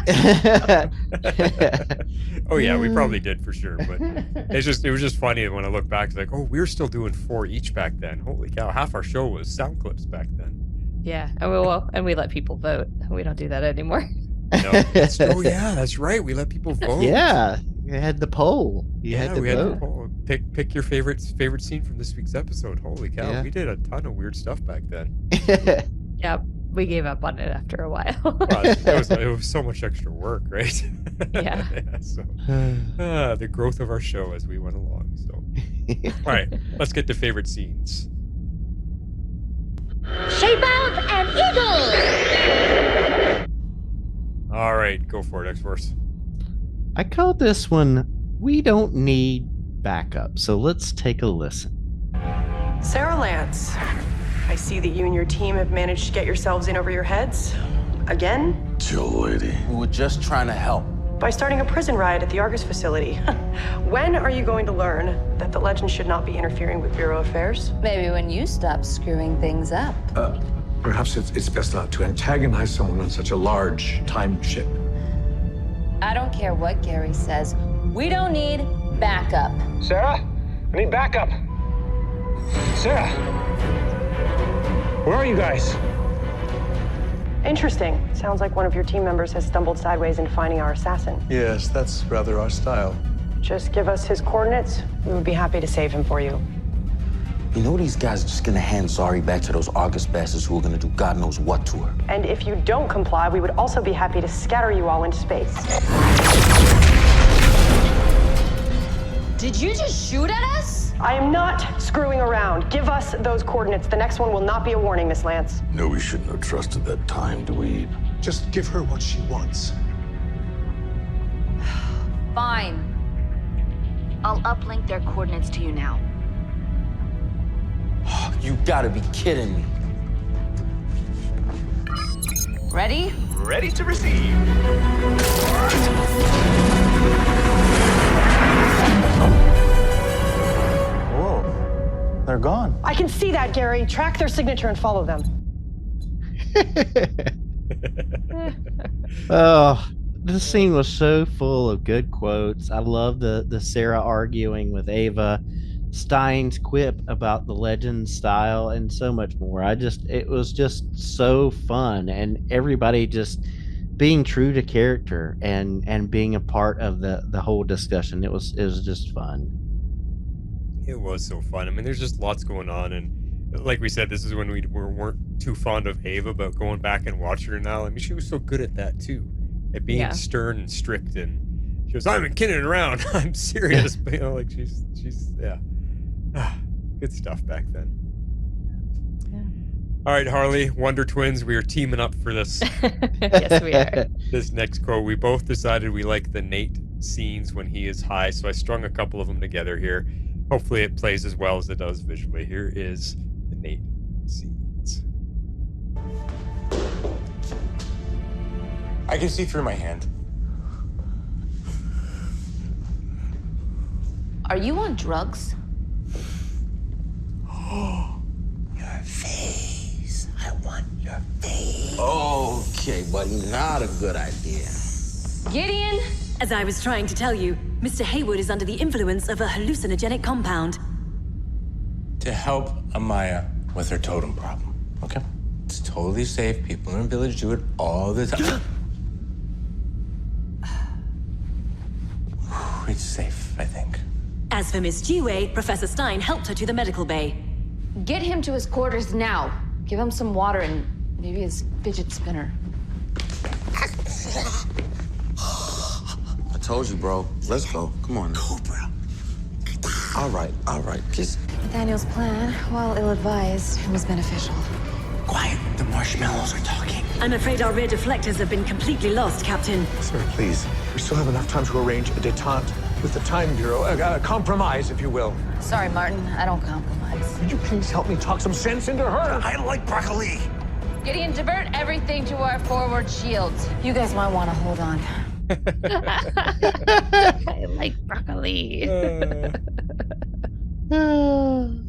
oh yeah, we probably did for sure. But it was just funny when I look back. It's like, oh, we were still doing 4 each back then. Holy cow! Half our show was sound clips back then. Yeah, and we let people vote. We don't do that anymore. No, oh yeah, that's right. We let people vote. Yeah, you had the poll. You had to we vote. had the poll. Pick your favorite scene from this week's episode. Holy cow, Yeah. we did a ton of weird stuff back then. Yeah, we gave up on it after a while. Well, it was so much extra work, right? Yeah. So the growth of our show as we went along. So, all right, let's get to favorite scenes. Shape out an eagle! All right, go for it, X-Force. I called this one, We Don't Need Backup. So let's take a listen. Sarah Lance, I see that you and your team have managed to get yourselves in over your heads. Again? Chill, lady. We were just trying to help. By starting a prison riot at the Argus facility. When are you going to learn that the Legends should not be interfering with Bureau affairs? Maybe when you stop screwing things up. Perhaps it's best not to antagonize someone on such a large time ship. I don't care what Gary says. We don't need backup. Sarah, I need backup. Sarah, where are you guys? Interesting. Sounds like one of your team members has stumbled sideways in finding our assassin. Yes, that's rather our style. Just give us his coordinates. We would be happy to save him for you. You know these guys are just gonna hand Zari back to those Argus bastards who are gonna do God knows what to her. And if you don't comply, we would also be happy to scatter you all into space. Did you just shoot at us? I am not screwing around. Give us those coordinates. The next one will not be a warning, Miss Lance. No, we shouldn't have trusted that time, dweeb. Just give her what she wants. Fine. I'll uplink their coordinates to you now. You gotta be kidding me. Ready? Ready to receive. Whoa, they're gone. I can see that, Gary. Track their signature and follow them. Oh, this scene was so full of good quotes. I love the Sarah arguing with Ava, Stein's quip about the legend style, and so much more. It was just so fun, and everybody just being true to character and being a part of the whole discussion. It was just fun. It was so fun. I mean, there's just lots going on, and like we said, this is when we weren't too fond of Ava, but going back and watching her now, I mean, she was so good at that too, at being stern and strict, and she was, I'm not kidding around, I'm serious, but, you know, like she's yeah. Good stuff back then. Yeah. All right, Harley, Wonder Twins, we are teaming up for this. Yes, we are. This next quote, we both decided we like the Nate scenes when he is high, so I strung a couple of them together here. Hopefully it plays as well as it does visually. Here is the Nate scenes. I can see through my hand. Are you on drugs? Your face. I want your face. Okay, but not a good idea. Gideon! As I was trying to tell you, Mr. Haywood is under the influence of a hallucinogenic compound. To help Amaya with her totem problem, okay? It's totally safe. People in the village do it all the time. It's safe, I think. As for Miss Jiwei, Professor Stein helped her to the medical bay. Get him to his quarters now. Give him some water and Maybe his fidget spinner. I told you, bro. Let's go. Come on. Go, bro. All right. Just Daniel's plan, while ill-advised, was beneficial. quiet. The marshmallows are talking. I'm afraid our rear deflectors have been completely lost, Captain. Sir, please. We still have enough time to arrange a detente with the Time Bureau. A compromise, if you will. Sorry, Martin. I don't compromise. Could you please help me talk some sense into her? I like broccoli. Gideon, divert everything to our forward shields. You guys might want to hold on. I like broccoli. Oh,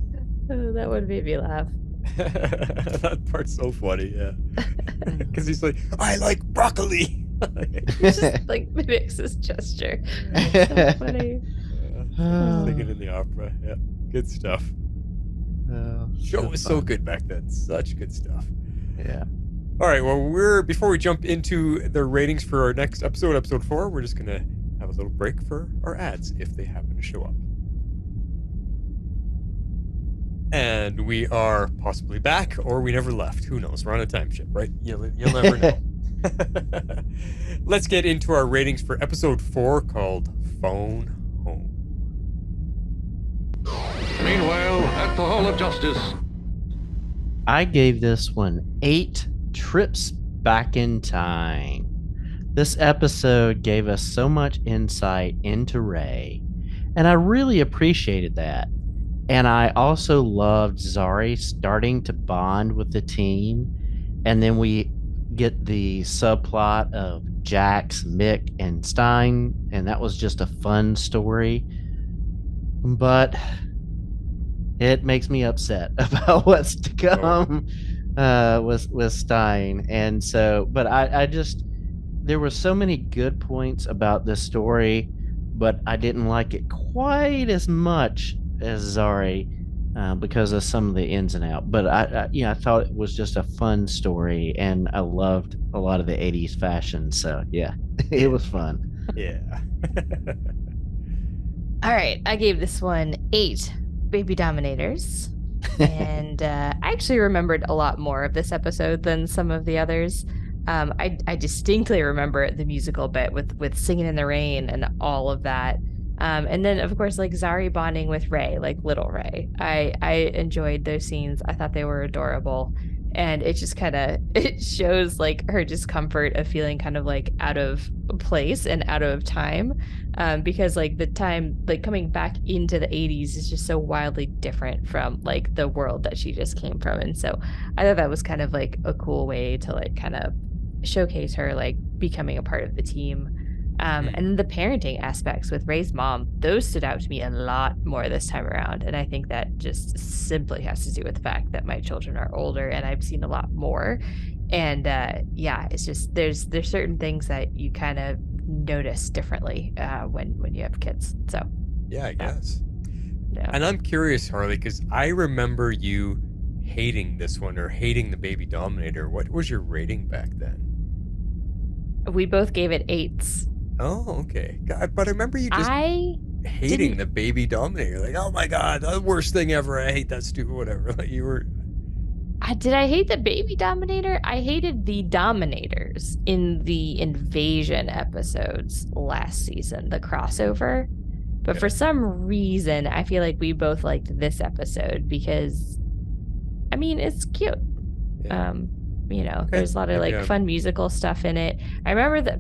that would make me laugh. That part's so funny, yeah. Because he's like, I like broccoli. Just like mimics this gesture. So funny. Singing in the opera. Yeah, good stuff. Show was so good back then. Such good stuff. Yeah. All right. Well, before we jump into the ratings for our next episode, episode 4, we're just gonna have a little break for our ads if they happen to show up. And we are possibly back, or we never left. Who knows? We're on a time ship, right? You'll never know. Let's get into our ratings for episode 4, called Phone Home. Meanwhile, at the Hall of Justice. I gave this one 8 trips back in time. This episode gave us so much insight into Ray, and I really appreciated that. And I also loved Zari starting to bond with the team, and then we get the subplot of Jax, Mick, and Stein, and that was just a fun story. But it makes me upset about what's to come with Stein. And so, but I just, there were so many good points about this story, but I didn't like it quite as much as Zari because of some of the ins and outs. But I thought it was just a fun story, and I loved a lot of the 80s fashion. So yeah, it was fun. Yeah. All right, I gave this one 8 baby dominators. And I actually remembered a lot more of this episode than some of the others. I distinctly remember the musical bit with Singing in the Rain and all of that. And then, of course, like Zari bonding with Ray, like little Ray. I enjoyed those scenes. I thought they were adorable. And it just kind of, it shows like her discomfort of feeling kind of like out of place and out of time. Because like the time, like coming back into the 80s is just so wildly different from like the world that she just came from. And so I thought that was kind of like a cool way to like kind of showcase her like becoming a part of the team. And then the parenting aspects with Ray's mom, those stood out to me a lot more this time around. And I think that just simply has to do with the fact that my children are older and I've seen a lot more. And yeah, it's just there's certain things that you kind of notice differently when you have kids. So yeah, I guess. Yeah. And I'm curious, Harley, because I remember you hating this one or hating the Baby Dominator. What was your rating back then? We both gave it 8s. Oh, okay. God, but I remember you just hating the Baby Dominator. Like, oh my God, the worst thing ever. I hate that stupid whatever. Like you were. Did I hate the Baby Dominator? I hated the Dominators in the Invasion episodes last season, the crossover. But for some reason, I feel like we both liked this episode because, I mean, it's cute. Yeah. There's a lot of like fun musical stuff in it. I remember that.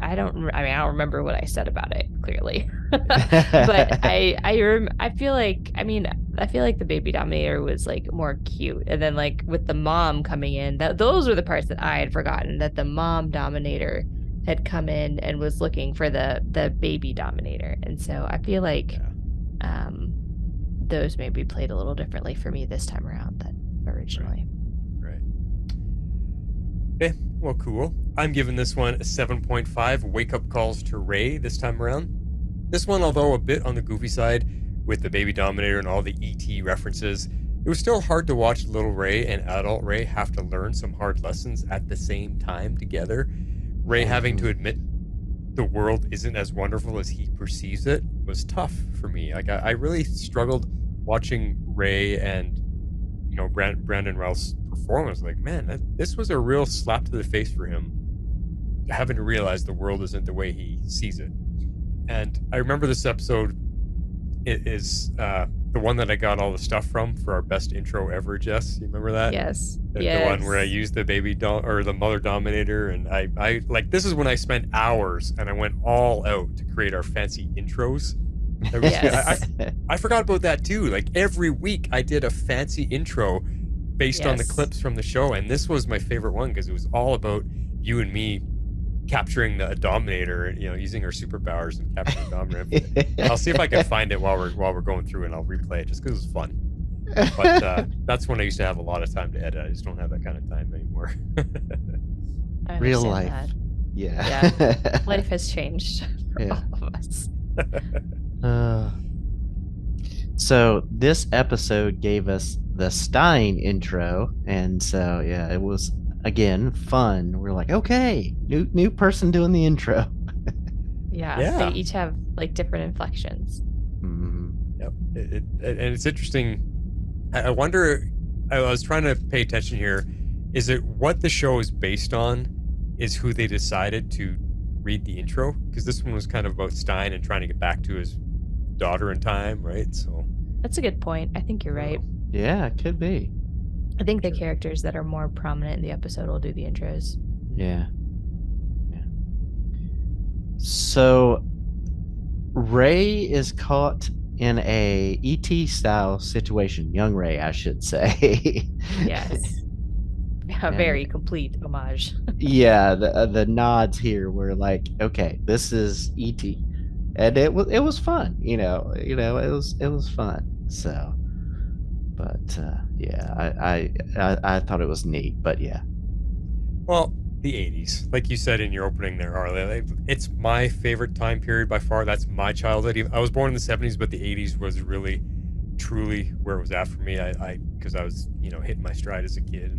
I don't remember what I said about it clearly, but I feel like the Baby Dominator was like more cute, and then like with the mom coming in, those were the parts that I had forgotten, that the mom Dominator had come in and was looking for the Baby Dominator, and so I feel like those maybe played a little differently for me this time around than originally. Right. Okay, well, cool. I'm giving this one a 7.5 wake-up calls to Ray this time around. This one, although a bit on the goofy side with the Baby Dominator and all the E.T. references, it was still hard to watch little Ray and adult Ray have to learn some hard lessons at the same time together. Ray having to admit the world isn't as wonderful as he perceives it was tough for me. Like I really struggled watching Ray and Brandon Routh's performance. Like, man, this was a real slap to the face for him, having to realize the world isn't the way he sees it. And I remember this episode is the one that I got all the stuff from for our best intro ever, Jess. You remember that? Yes. The one where I used the the mother dominator, and I like, this is when I spent hours and I went all out to create our fancy intros. I forgot about that too. Like, every week I did a fancy intro based on the clips from the show, and this was my favorite one because it was all about you and me capturing the Dominator, using her superpowers and capturing the Dominator. I'll see if I can find it while we're going through, and I'll replay it just because it was fun. But that's when I used to have a lot of time to edit. I just don't have that kind of time anymore. Real life. That. Yeah. Life has changed for all of us. So this episode gave us the Stein intro, and so it was again fun. We're like, okay, new person doing the intro. They each have like different inflections. Mm-hmm. Yep. And it's interesting. I wonder, I was trying to pay attention here. Is it what the show is based on is who they decided to read the intro? Because this one was kind of about Stein and trying to get back to his daughter in time, right? So that's a good point. I think you're right. Yeah, it could be. I think the characters that are more prominent in the episode will do the intros. Yeah. So Ray is caught in a ET style situation. Young Ray, I should say. Yes. A very complete homage. Yeah, the nods here were like, okay, this is ET, and it was fun. It was fun. So, but I thought it was neat. But yeah. Well, the 80s, like you said in your opening there, Harley, it's my favorite time period by far. That's my childhood. I was born in the 70s, but the 80s was really, truly where it was at for me. Because I was, hitting my stride as a kid,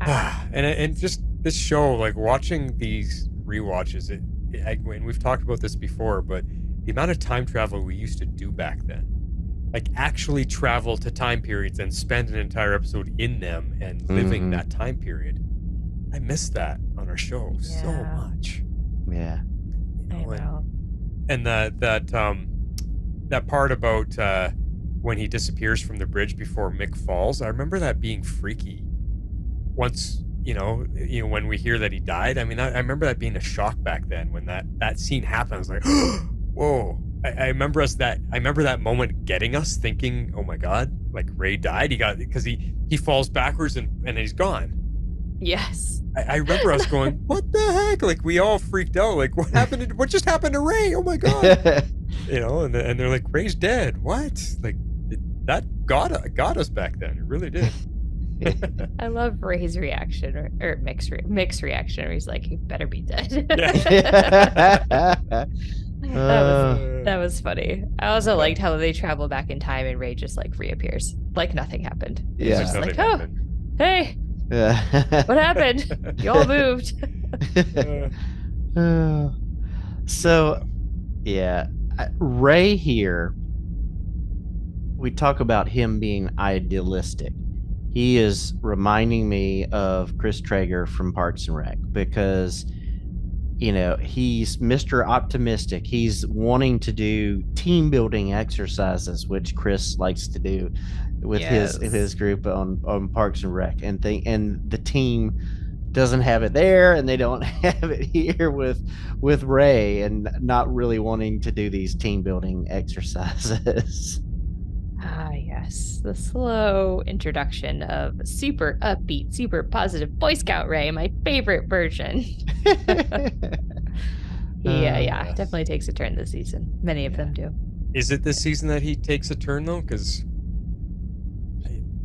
and just this show, like watching these rewatches, and we've talked about this before, but the amount of time travel we used to do back then, like actually travel to time periods and spend an entire episode in them and living that time period. I miss that on our show so much. Yeah. I know. And that part about when he disappears from the bridge before Mick falls, I remember that being freaky. Once, when we hear that he died, I mean, I remember that being a shock back then when that scene happened. I was like, whoa. I remember that moment getting us thinking, oh my God, like Ray died. Because he falls backwards and he's gone. Yes. I remember us going, what the heck? Like, we all freaked out. Like, what just happened to Ray? Oh my God. And they're like, Ray's dead. What? Like, that got us back then. It really did. I love Ray's reaction or Mick's reaction where he's like, he better be dead. That was funny. I also liked how they travel back in time and Ray just like reappears like nothing happened. Yeah. It's just like, oh, hey, what happened? You all moved. So, yeah, Ray here. We talk about him being idealistic. He is reminding me of Chris Traeger from Parks and Rec because, he's Mr. Optimistic. He's wanting to do team building exercises, which Chris likes to do with his group on Parks and Rec, and the team doesn't have it there, and they don't have it here with Ray, and not really wanting to do these team building exercises. Ah, yes. The slow introduction of super upbeat, super positive Boy Scout Ray, my favorite version. Definitely takes a turn this season. Many of them do. Is it this season that he takes a turn, though? Because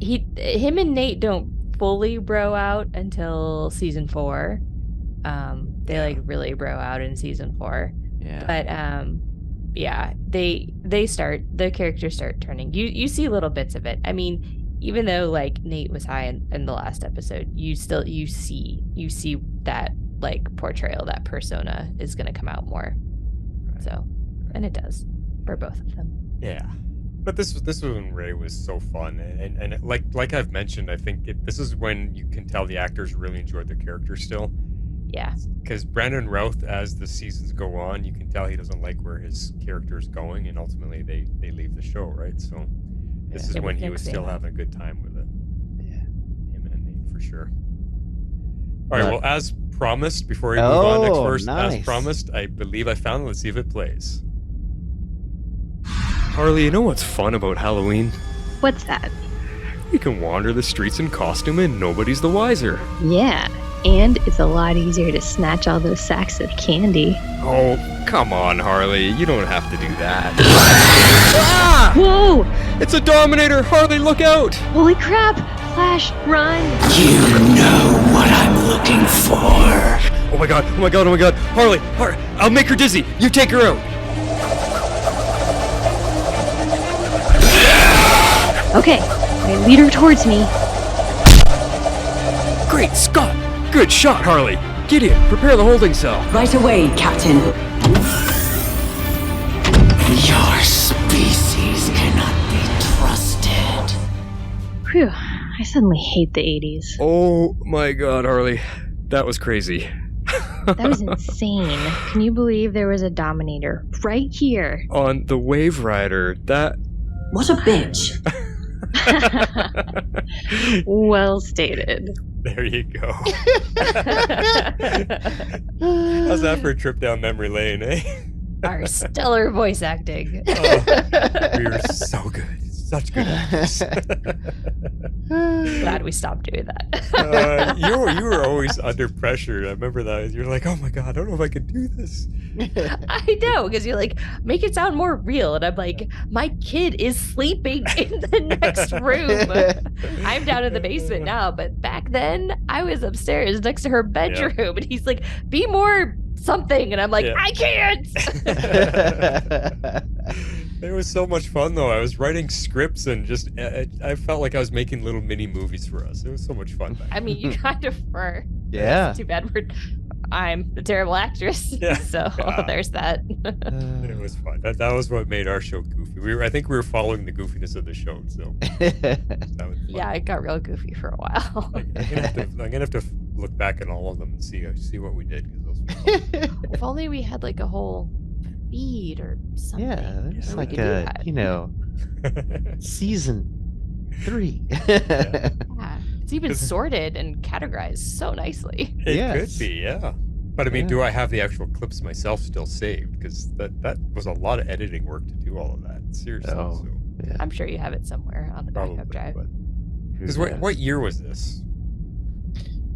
him and Nate don't fully bro out until season 4. They like really bro out in season 4. Yeah. But the characters start turning. You see little bits of it. I mean, even though like Nate was high in the last episode, you see that like portrayal, that persona is going to come out more. Right. So, and it does for both of them. Yeah. But this was when Ray was so fun, and like I've mentioned, I think this is when you can tell the actors really enjoyed their character still. Yeah. Because Brandon Routh, as the seasons go on, you can tell he doesn't like where his character is going, and ultimately they leave the show, right? So this is when he was still having a good time with it. Yeah. Him and Nate, for sure. All right, well, as promised, before we move on next verse, as promised, I believe I found it. Let's see if it plays. Harley, you know what's fun about Halloween? What's that? You can wander the streets in costume and nobody's the wiser. Yeah, and it's a lot easier to snatch all those sacks of candy. Oh, come on, Harley. You don't have to do that. Ah! Whoa! It's a Dominator! Harley, look out! Holy crap! Flash, run! You know what I'm looking for. Oh my god, oh my god, oh my god. Harley, I'll make her dizzy. You take her out. Okay, I lead her towards me. Great Scott! Good shot, Harley. Gideon, prepare the holding cell. Right away, Captain. Your species cannot be trusted. Phew, I suddenly hate the 80s. Oh my god, Harley. That was crazy. That was insane. Can you believe there was a Dominator right here? On the Wave Rider, that... What a bitch. Well stated. There you go. How's that for a trip down memory lane, eh? Our stellar voice acting. We were so good. Such good actors. Glad we stopped doing that. You were always under pressure. I remember that. You're like, oh my god, I don't know if I can do this. I know, because you're like, make it sound more real. And I'm like, my kid is sleeping in the next room. I'm down in the basement now, but back then I was upstairs next to her bedroom. Yeah. And he's like, be more something. And I'm like, I can't. It was so much fun, though. I was writing scripts and just, I felt like I was making little mini movies for us. It was so much fun. I mean, you kind of were. Yeah. It's too bad I'm a terrible actress. Yeah. So there's that. It was fun. That was what made our show goofy. I think we were following the goofiness of the show. So that was fun. Yeah, it got real goofy for a while. I'm gonna have to look back at all of them and see what we did, because those were fun. If only we had like a whole feed or something. Yeah, it's like season 3. Yeah. It's even sorted and categorized so nicely. It could be, yeah. But I mean, do I have the actual clips myself still saved? Because that was a lot of editing work to do all of that. Seriously. Oh, yeah. I'm sure you have it somewhere on the backup drive. Because what year was this?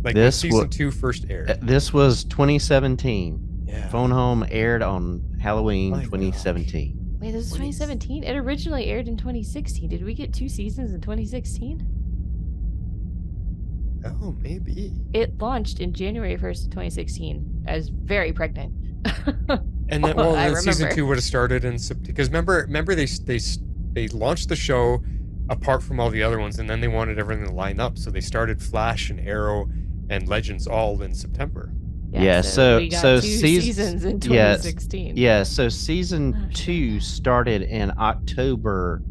Like when season 2 first aired? This was 2017. Yeah. Phone Home aired on Halloween 2017. Wait, this is 2017? It originally aired in 2016. Did we get 2 seasons in 2016? Oh, maybe. It launched in January 1st, 2016. I was very pregnant. And then, then season 2 would have started in September. Because remember they launched the show apart from all the other ones, and then they wanted everything to line up. So they started Flash and Arrow and Legends all in September. Yeah, so we got 2 seasons in 2016. Yeah, so season 2 started in October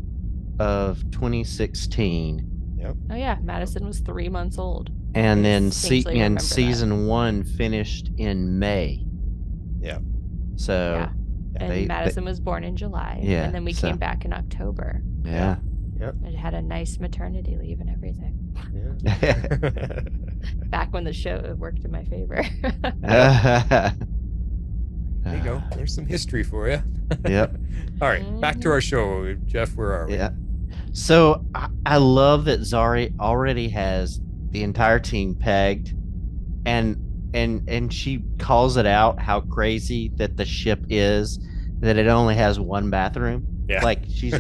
of 2016. Yep. Oh yeah, Madison was 3 months old. And then season 1 finished in May. Yeah. So and Madison was born in July. Yeah. And then we came back in October. Yeah. Yep. It had a nice maternity leave and everything. Yeah. Back when the show worked in my favor. There you go. There's some history for you. Yep. All right, back to our show. Jeff, where are we? Yeah. So I love that Zari already has the entire team pegged, and she calls it out how crazy that the ship is, that it only has one bathroom. Yeah. Like she's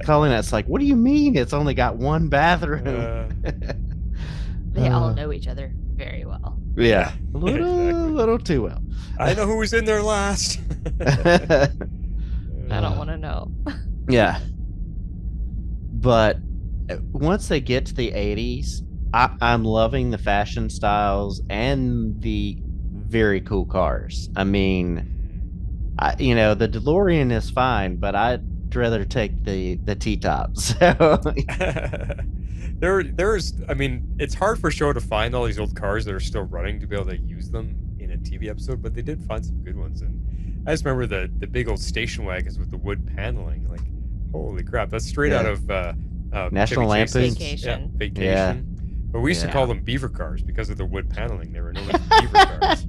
calling it. It's like, what do you mean? It's only got one bathroom. They all know each other very well. Yeah. A little too well. I know who was in there last. I don't want to know. Yeah. But once they get to the 80s, I'm loving the fashion styles and the very cool cars. I mean, the DeLorean is fine, but rather take the T-top. So there's I mean, it's hard for a show to find all these old cars that are still running to be able to use them in a TV episode, but they did find some good ones. And I just remember the big old station wagons with the wood paneling. Like, holy crap, that's straight out of National Chevy Chase's- Lampoon's Vacation. Yeah, Vacation. Yeah. But we used to Yeah. call them beaver cars because of the wood paneling. They were known as beaver cars.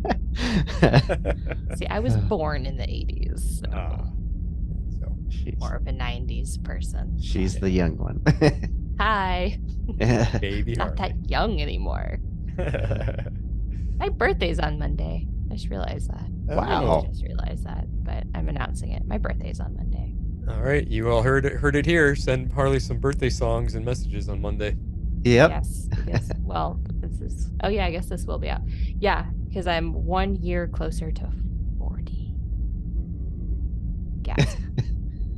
See, I was born in the 80s. So more of a 90s person. She's the young one. Hi. Baby Not Harley. that young anymore. My birthday's on Monday. I just realized that. Wow. I just realized that, but I'm announcing it. My birthday's on Monday. All right, you all heard it here. Send Harley some birthday songs and messages on Monday. Yep. Yes. Because, well, this is. Oh yeah, I guess this will be out. Yeah, because I'm 1 year closer to 40. Gasp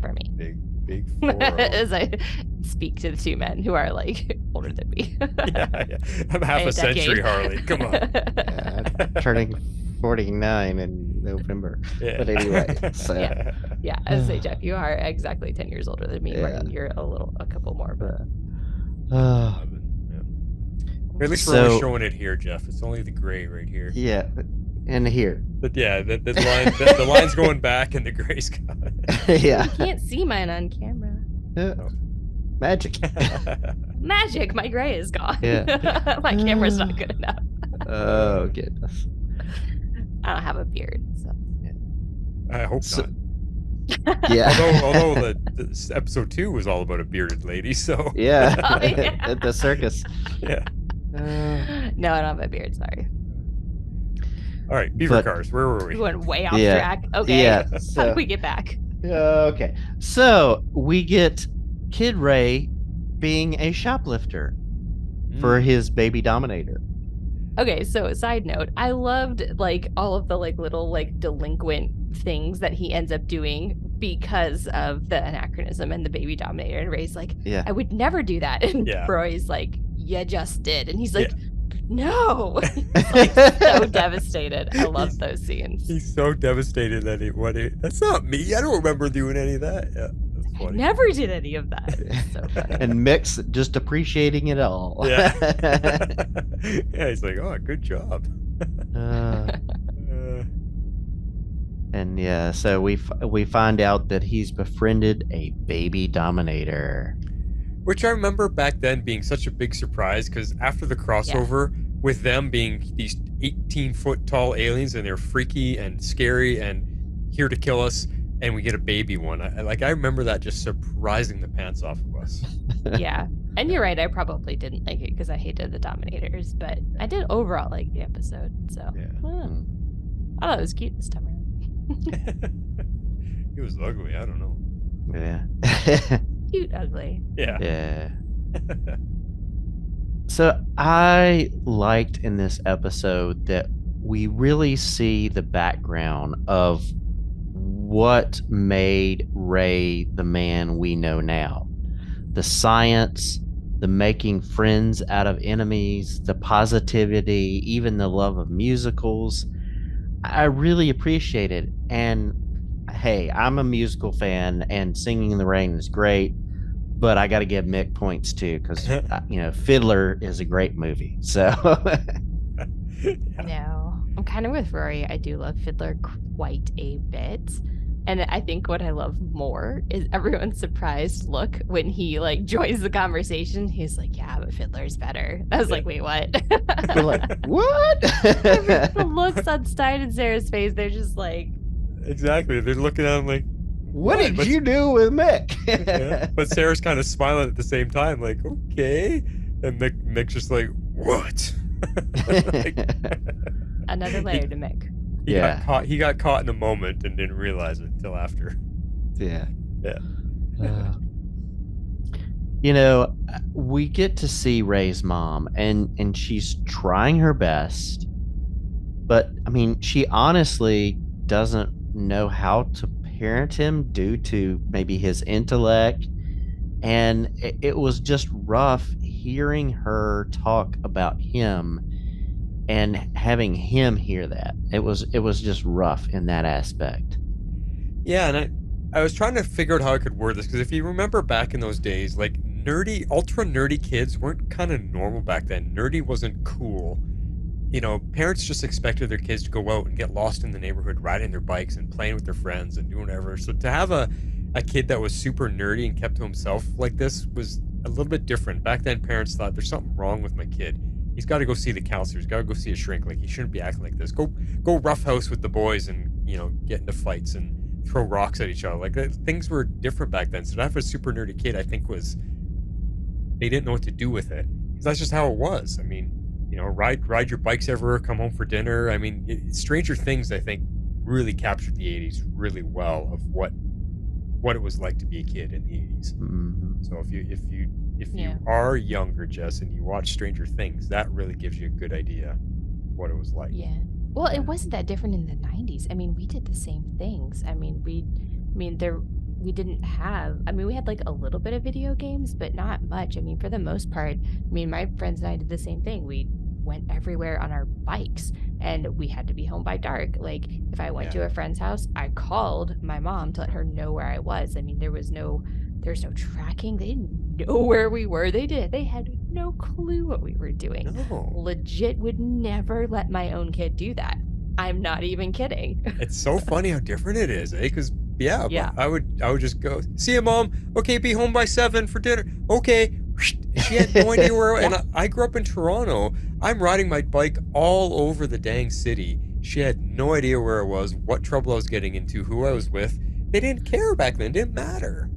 for me. Big As I speak to the two men who are like older than me. yeah. I'm half a century, Harley. Come on. Turning 49 in November. Yeah. But anyway, so Yeah, I would say, Jeff, you are exactly 10 years older than me. Yeah. Martin, you're a couple more, but Or at least we're So- only showing it here, Jeff. It's only the gray right here. yeah, and here. But yeah, the line, the line's going back and the gray's gone. Yeah. you can't see mine on camera. Magic. Magic, my gray is gone. Yeah. My camera's not good enough. Oh goodness. I don't have a beard, so I hope So- not. Yeah. Although the episode 2 was all about a bearded lady, so Yeah. Oh, yeah. At the circus. yeah. no, I don't have a beard, sorry. All right, beaver But- cars. Where were we? We went way off Yeah. track. Okay. Yeah, How so- did we get back? Okay. So we get Kid Ray being a shoplifter for his baby dominator. Okay, so side note, I loved like all of the like little like delinquent things that he ends up doing because of the anachronism and the baby dominator. And Ray's like, Yeah. I would never do that. And Yeah. Roy's like, you just did. And he's like, Yeah. no. He's like so devastated. I love those scenes. He's so devastated that that's not me. I don't remember doing any of that. Yeah, that's I funny. never did any of that. It's so funny. And Mick's just appreciating it all. Yeah. Yeah, he's like, oh, good job. And yeah, so we find out that he's befriended a baby dominator. Which I remember back then being such a big surprise because after the crossover with them being these 18-foot tall aliens and they're freaky and scary and here to kill us, and we get a baby one. I remember that just surprising the pants off of us. Yeah. And you're right, I probably didn't like it because I hated the Dominators, but I did overall like the episode. So I thought it was cute this time around. He was ugly. I don't know. Yeah. Cute, ugly. Yeah. Yeah. So I liked in this episode that we really see the background of what made Ray the man we know now. The science, the making friends out of enemies, the positivity, even the love of musicals. I really appreciate it. And hey, I'm a musical fan and Singing in the Rain is great, but I got to give Mick points too because Fiddler is a great movie. So No, I'm kind of with Rory. I do love Fiddler quite a bit. And I think what I love more is everyone's surprised look when he like joins the conversation. He's like, yeah, but Fiddler's better. I was like, wait, what? we're like, what? The looks on Stein and Sarah's face, they're just like, Exactly. They're looking at him like, what did you do with Mick? Yeah. But Sarah's kind of smiling at the same time, like, okay. And Mick's just like, what? another layer to Mick. He got caught in a moment and didn't realize it until after. Yeah. Yeah. We get to see Ray's mom and she's trying her best, but I mean, she honestly doesn't know how to parent him due to maybe his intellect. And it was just rough hearing her talk about him and having him hear that. It was just rough in that aspect. Yeah, and I was trying to figure out how I could word this, because if you remember back in those days, like ultra nerdy kids weren't kind of normal back then. Nerdy wasn't cool. You know, parents just expected their kids to go out and get lost in the neighborhood, riding their bikes and playing with their friends and doing whatever. So to have a kid that was super nerdy and kept to himself like this was a little bit different. Back then, parents thought there's something wrong with my kid. He's got to go see the counselor. He's got to go see a shrink. Like, he shouldn't be acting like this. Go roughhouse with the boys and, you know, get into fights and throw rocks at each other. Like, things were different back then. So to have a super nerdy kid, I think they didn't know what to do with it, because that's just how it was. I mean, you know, ride your bikes everywhere, come home for dinner. I mean, Stranger Things, I think, really captured the 80s really well, of what it was like to be a kid in the 80s. Mm-hmm. So if you are younger, Jess, and you watch Stranger Things, that really gives you a good idea what it was like. Yeah. Well, it wasn't that different in the 90s. I mean, we did the same things. I mean, we didn't have, I mean, we had like a little bit of video games, but not much. I mean, for the most part, I mean, my friends and I did the same thing. We went everywhere on our bikes, and we had to be home by dark. Like, if I went to a friend's house, I called my mom to let her know where I was. I mean, there was no tracking. They didn't know where we were. They had no clue what we were doing. No. Legit would never let my own kid do that. I'm not even kidding. It's so funny how different it is, eh? Because I would just go, see you, Mom. Okay, be home by 7 for dinner. Okay. She had no idea where. And I grew up in Toronto. I'm riding my bike all over the dang city. She had no idea where I was, what trouble I was getting into, who I was with. They didn't care back then. It didn't matter.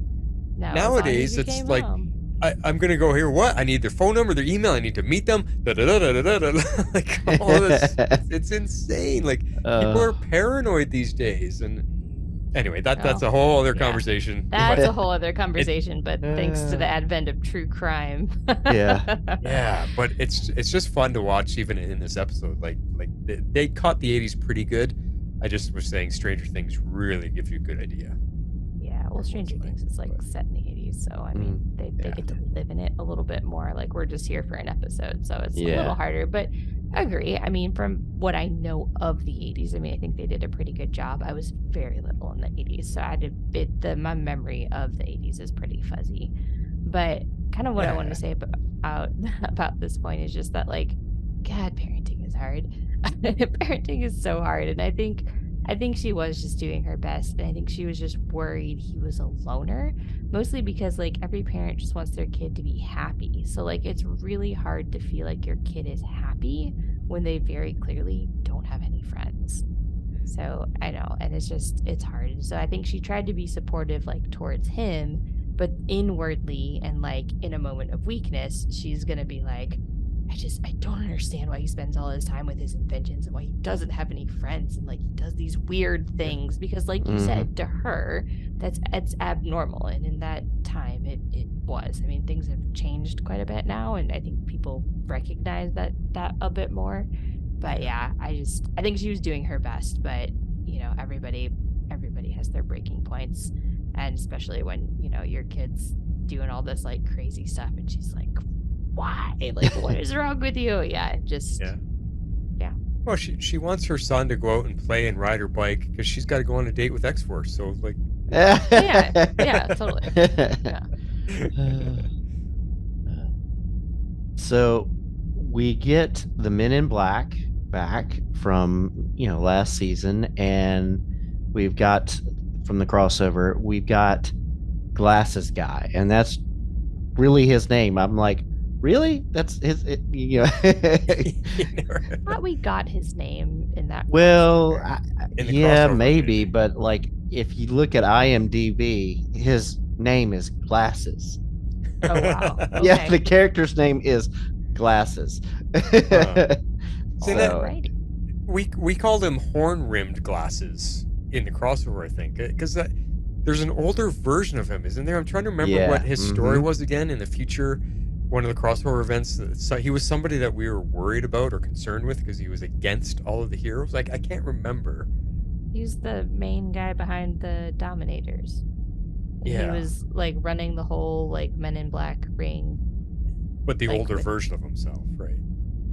No, Nowadays, it's like, I'm going to go here. What? I need their phone number, their email. I need to meet them. Like, all this. It's insane. Like, people are paranoid these days. And anyway, that's a whole other conversation. That's a whole other conversation, but thanks to the advent of true crime. Yeah, but it's just fun to watch even in this episode. Like they caught the 80s pretty good. I just was saying Stranger Things really gives you a good idea. Yeah, well, Stranger Things is like set in the 80s, so I mean, they get to live in it a little bit more. Like, we're just here for an episode, so it's a little harder, but I agree. I mean, from what I know of the 80s, I mean, I think they did a pretty good job. I was very little in the 80s, so I had my memory of the 80s is pretty fuzzy. But kind of what I wanted to say about this point is just that, like, God, parenting is hard. Parenting is so hard, and I think she was just doing her best, and I think she was just worried he was a loner, mostly because, like, every parent just wants their kid to be happy. So, like, it's really hard to feel like your kid is happy when they very clearly don't have any friends. So, I know, and it's hard. So I think she tried to be supportive, like, towards him, but inwardly and, like, in a moment of weakness, she's gonna be like, I don't understand why he spends all his time with his inventions and why he doesn't have any friends, and, like, he does these weird things because, like you said, to her, it's abnormal, and in that time it was. I mean, things have changed quite a bit now, and I think people recognize that a bit more. But yeah, I think she was doing her best, but, you know, everybody has their breaking points, and especially when, you know, your kid's doing all this, like, crazy stuff, and she's like, why? Like, what is wrong with you? Yeah. Well, she wants her son to go out and play and ride her bike because she's got to go on a date with X-Force. So, like, yeah, totally. Yeah. So we get the Men in Black back from, you know, last season, and we've got, from the crossover, we've got Glasses Guy, and that's really his name. I'm like, really? That's his, you know. I thought we got his name in that. Well, yeah, maybe, but, like, if you look at IMDb, his name is Glasses. Oh, wow. Okay. Yeah, the character's name is Glasses. We called him horn-rimmed glasses in the crossover, I think, because there's an older version of him, isn't there? I'm trying to remember what his story was again in the future. One of the crossover events, so he was somebody that we were worried about or concerned with because he was against all of the heroes. Like, I can't remember. He's the main guy behind the Dominators. Yeah. He was, like, running the whole, like, Men in Black ring. But the older version of himself, right?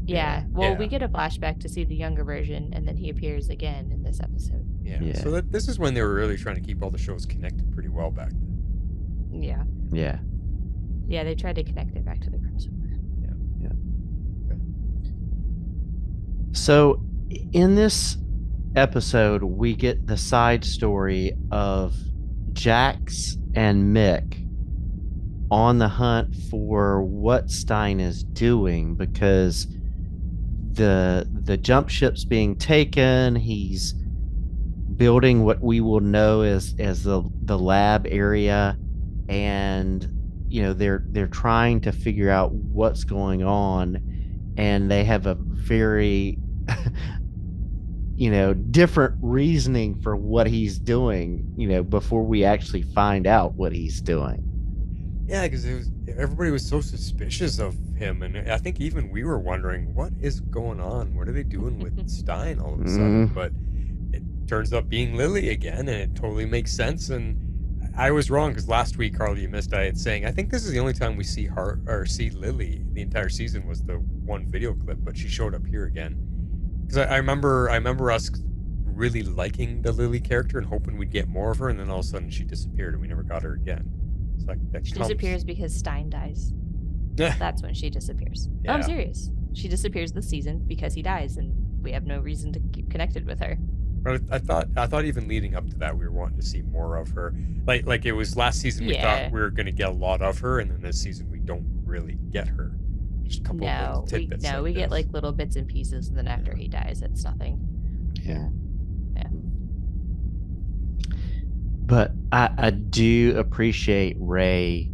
Yeah. Well, we get a flashback to see the younger version, and then he appears again in this episode. Yeah. So this is when they were really trying to keep all the shows connected well back then. Yeah. Yeah. Yeah, they tried to connect it back to the crossover. So in this episode, we get the side story of Jax and Mick on the hunt for what Stein is doing, because the jump ship's being taken. He's building what we will know as the lab area, and they're trying to figure out what's going on, and they have a very different reasoning for what he's doing, before we actually find out what he's doing. Yeah, because everybody was so suspicious of him, and I think even we were wondering what is going on. What are they doing with Stein all of a sudden? But it turns up being Lily again, and it totally makes sense. And I was wrong, because last week, Carly, you missed I had saying I think this is the only time we see her or see Lily the entire season was the one video clip, but she showed up here again. Because I remember us really liking the Lily character and hoping we'd get more of her, and then all of a sudden she disappeared and we never got her again. She disappears because Stein dies. That's when she disappears. Yeah. No, I'm serious. She disappears this season because he dies, and we have no reason to keep connected with her. But I thought even leading up to that, we were wanting to see more of her. Like it was last season, we thought we were going to get a lot of her, and then this season we don't really get her. Just a couple of little tidbits. We get like little bits and pieces, and then after he dies, it's nothing. Yeah. But I do appreciate Ray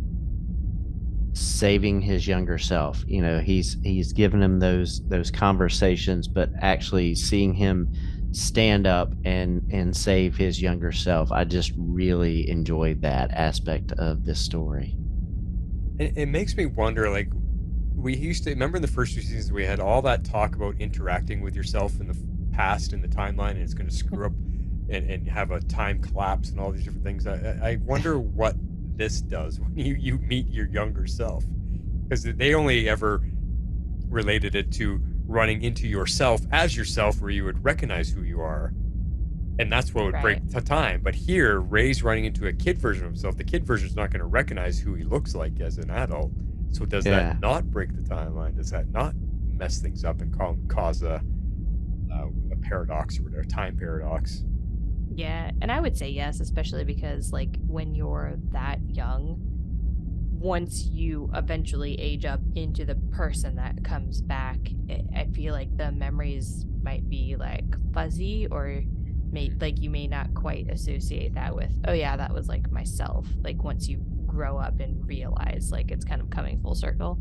saving his younger self. He's given him those conversations, but actually seeing him stand up and save his younger self, I just really enjoyed that aspect of this story. It makes me wonder, like, we used to remember in the first few seasons we had all that talk about interacting with yourself in the past in the timeline, and it's going to screw up and have a time collapse and all these different things. I wonder what this does when you meet your younger self, because they only ever related it to running into yourself as yourself, where you would recognize who you are, and that's what would break the time. But here, Ray's running into a kid version of himself. The kid version is not going to recognize who he looks like as an adult. So does that not break the timeline? Does that not mess things up and cause a paradox or whatever, a time paradox? Yeah, and I would say yes, especially because like when you're that young, once you eventually age up into the person that comes back, I feel like the memories might be like fuzzy, or like you may not quite associate that with, oh yeah, that was like myself. Like once you grow up and realize like it's kind of coming full circle.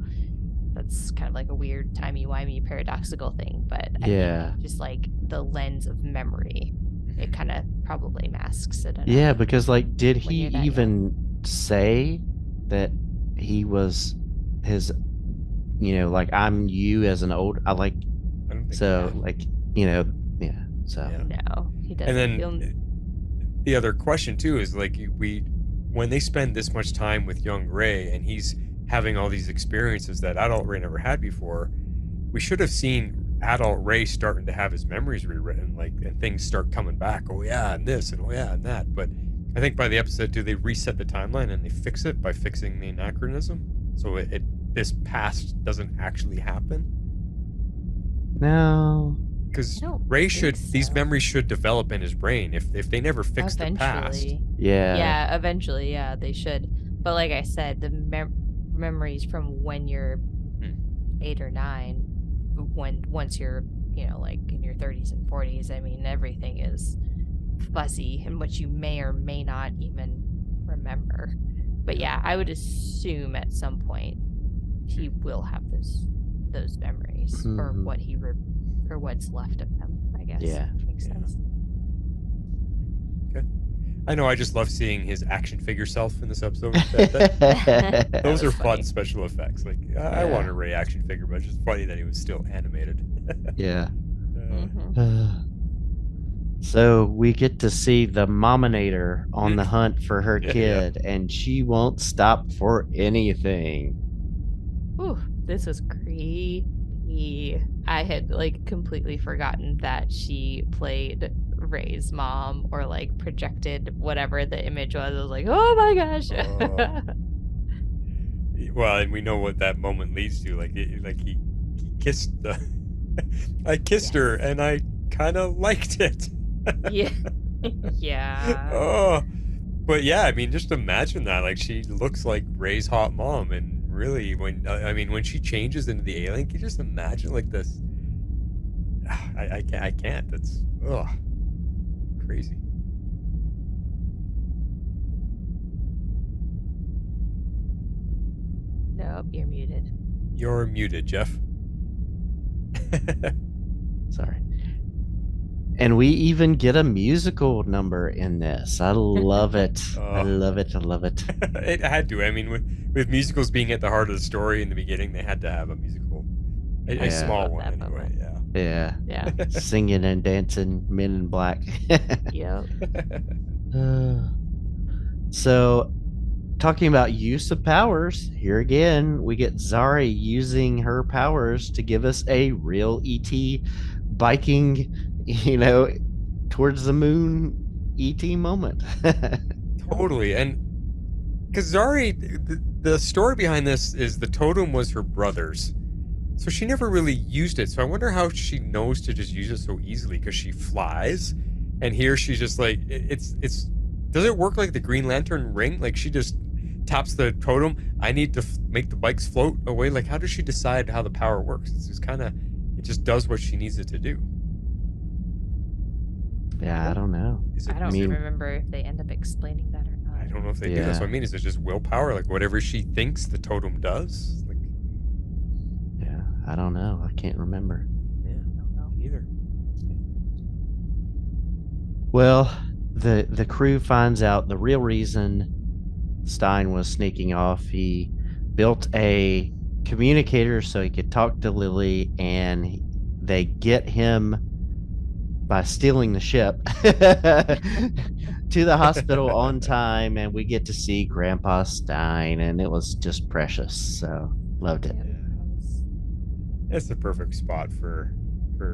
That's kind of like a weird timey-wimey paradoxical thing, but I think just like the lens of memory, it kind of probably masks it enough. Yeah, because like, did he even say that he was his, like, I'm you as an old, I don't think so, like, so. No, he doesn't. And then the other question too is like, when they spend this much time with young Ray and he's having all these experiences that adult Ray never had before, we should have seen adult Ray starting to have his memories rewritten, like, and things start coming back. Oh yeah, and this, and oh yeah, and that. But I think by the episode 2, they reset the timeline and they fix it by fixing the anachronism, so this past doesn't actually happen. No, because Ray these memories should develop in his brain if they never fix the past. Yeah, eventually, they should. But like I said, the memories from when you're 8 or 9, once you're like in your 30s and 40s, I mean, everything is fuzzy, and what you may or may not even remember. But yeah, I would assume at some point he will have those memories, or what or what's left of them, I guess. Yeah, makes sense. Okay. I know, I just love seeing his action figure self in this episode. Those are fun special effects. Like, I want a Ray action figure, but it's just funny that he was still animated. Yeah. So we get to see the Mominator on the hunt for her kid, and she won't stop for anything. Ooh, this was creepy. I had like completely forgotten that she played Ray's mom or like projected whatever the image was. I was like, oh my gosh. Well, and we know what that moment leads to. Like, he kissed the. I kissed her, and I kind of liked it. Yeah. Yeah. Oh, but yeah, I mean, just imagine that. Like, she looks like Ray's hot mom, and really, when she changes into the alien, can you just imagine like this? I can't. That's crazy. Nope, you're muted. You're muted, Jeff. Sorry. And we even get a musical number in this. I love it. I love it. I love it. It had to. I mean, with musicals being at the heart of the story in the beginning, they had to have a musical, a small one anyway. Yeah. Yeah. Singing and dancing, Men in Black. Yep. So, talking about use of powers, here again, we get Zari using her powers to give us a real ET biking, towards the moon ET moment. Totally. And because Zari, the story behind this is the totem was her brother's. So she never really used it. So I wonder how she knows to just use it so easily, because she flies. And here she's just like, it's does it work like the Green Lantern ring? Like, she just taps the totem. I need to make the bikes float away. Like, how does she decide how the power works? It's just it just does what she needs it to do. Yeah, I don't know. I don't remember if they end up explaining that or not. I don't know if they do. That's what I mean. Is it just willpower? Like, whatever she thinks the totem does? Like, yeah, I don't know. I can't remember. Yeah, I don't know either. Well, the crew finds out the real reason Stein was sneaking off. He built a communicator so he could talk to Lily, and they get him by stealing the ship to the hospital on time, and we get to see Grandpa Stein, and it was just precious. So loved it. It's the perfect spot for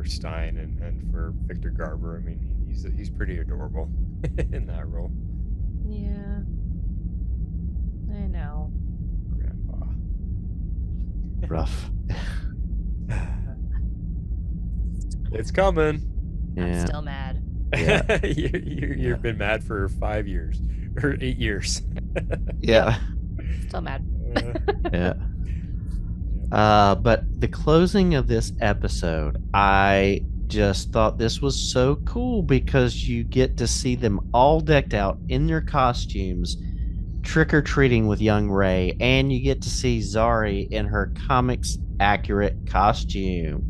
Stein and for Victor Garber. I mean, he's pretty adorable in that role. Yeah, I know. Grandpa. Rough. It's coming. Yeah. I'm still mad. Yeah. You've been mad for 5 years or 8 years. Yeah. Still mad. Yeah. But the closing of this episode, I just thought this was so cool, because you get to see them all decked out in their costumes, trick-or-treating with young Ray, and you get to see Zari in her comics accurate costume.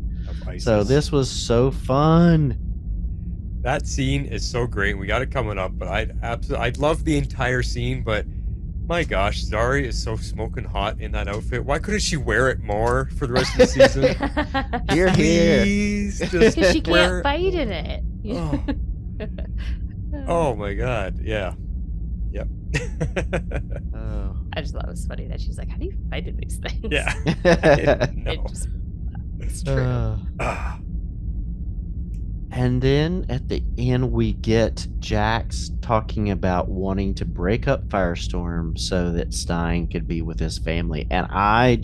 So this was so fun. That scene is so great. We got it coming up, but I'd love the entire scene, but my gosh, Zari is so smoking hot in that outfit. Why couldn't she wear it more for the rest of the season? Please, just because she can't wear... fight in it. Oh my god, yeah. Yep. I just thought it was funny that she's like, how do you fight in these things? Yeah. It's true. And then at the end, we get Jax talking about wanting to break up Firestorm so that Stein could be with his family. And I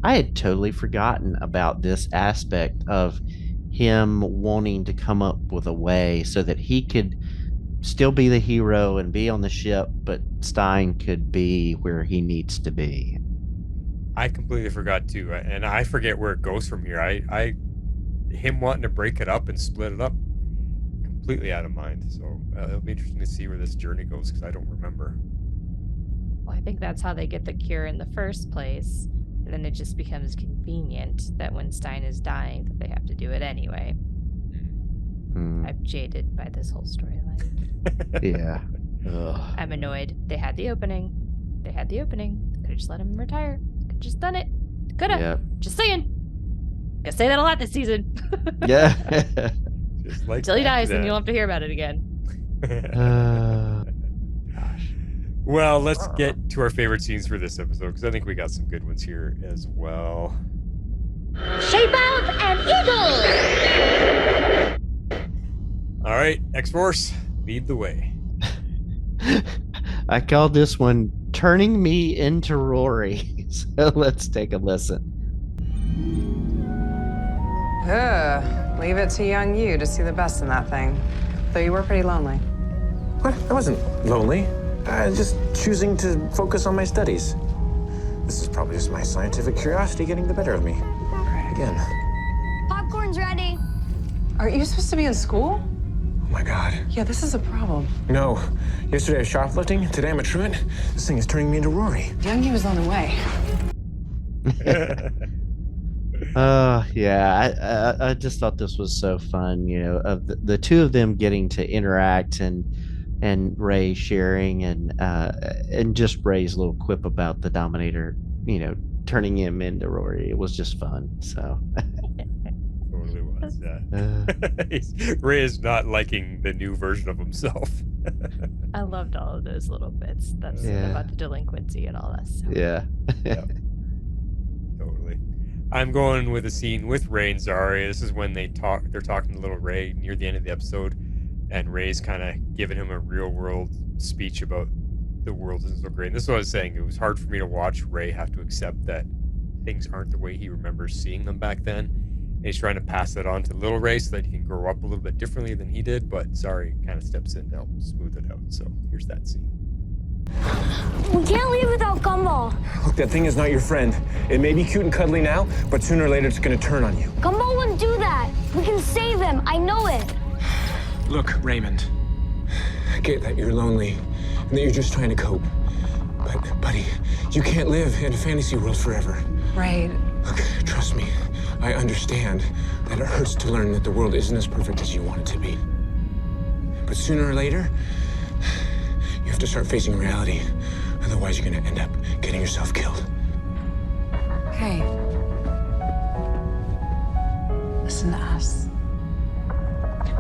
had totally forgotten about this aspect of him wanting to come up with a way so that he could still be the hero and be on the ship, but Stein could be where he needs to be. I completely forgot too, and I forget where it goes from here. Him wanting to break it up and split it up, completely out of mind. So it'll be interesting to see where this journey goes, because I don't remember. Well, I think that's how they get the cure in the first place, and then it just becomes convenient that when Stein is dying, that they have to do it anyway. I'm jaded by this whole storyline. Yeah. I'm annoyed. They had the opening. Could have just let him retire. Could have just done it. Could have. Yeah. Just saying. Gonna say that a lot this season. Yeah. Just like until he dies, and you'll have to hear about it again. Gosh. Well, let's get to our favorite scenes for this episode, because I think we got some good ones here as well. Shape of an eagle! All right, X-Force, lead the way. I called this one Turning Me into Rory. So let's take a listen. Leave it to young you to see the best in that thing. Though you were pretty lonely. What? I wasn't lonely. I was just choosing to focus on my studies. This is probably just my scientific curiosity getting the better of me. Again. Popcorn's ready. Aren't you supposed to be in school? Oh my God. Yeah, this is a problem. No. Yesterday I was shoplifting. Today I'm a truant. This thing is turning me into Rory. Young you was on the way. Yeah, I just thought this was so fun, of the two of them getting to interact and Ray sharing and just Ray's little quip about the Dominator, turning him into Rory. It was just fun. So Totally was, yeah. Ray is not liking the new version of himself. I loved all of those little bits. That's about the delinquency and all that stuff. Yeah. Totally. I'm going with a scene with Ray and Zari. This is when they're talking to little Ray near the end of the episode, and Ray's kind of giving him a real world speech about the world isn't so great. And this is what I was saying. It was hard for me to watch Ray have to accept that things aren't the way he remembers seeing them back then. And he's trying to pass that on to little Ray so that he can grow up a little bit differently than he did, but Zari kind of steps in to help smooth it out. So here's that scene. We can't leave without Gumball. Look, that thing is not your friend. It may be cute and cuddly now, but sooner or later it's gonna turn on you. Gumball wouldn't do that. We can save him. I know it. Look, Raymond. I get that you're lonely and that you're just trying to cope. But, buddy, you can't live in a fantasy world forever. Right. Look, trust me. I understand that it hurts to learn that the world isn't as perfect as you want it to be. But sooner or later, you have to start facing reality. Otherwise, you're gonna end up getting yourself killed. Hey. Listen to us.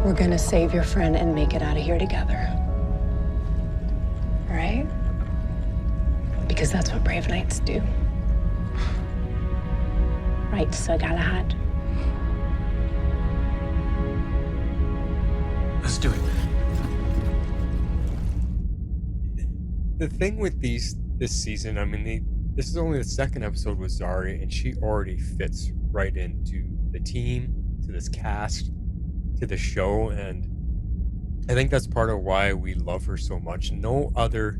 We're gonna save your friend and make it out of here together. All right? Because that's what brave knights do. Right, Sir Galahad? Let's do it. The thing with this season, I mean, this is only the second episode with Zari, and she already fits right into the team, to this cast, to the show, and I think that's part of why we love her so much. No other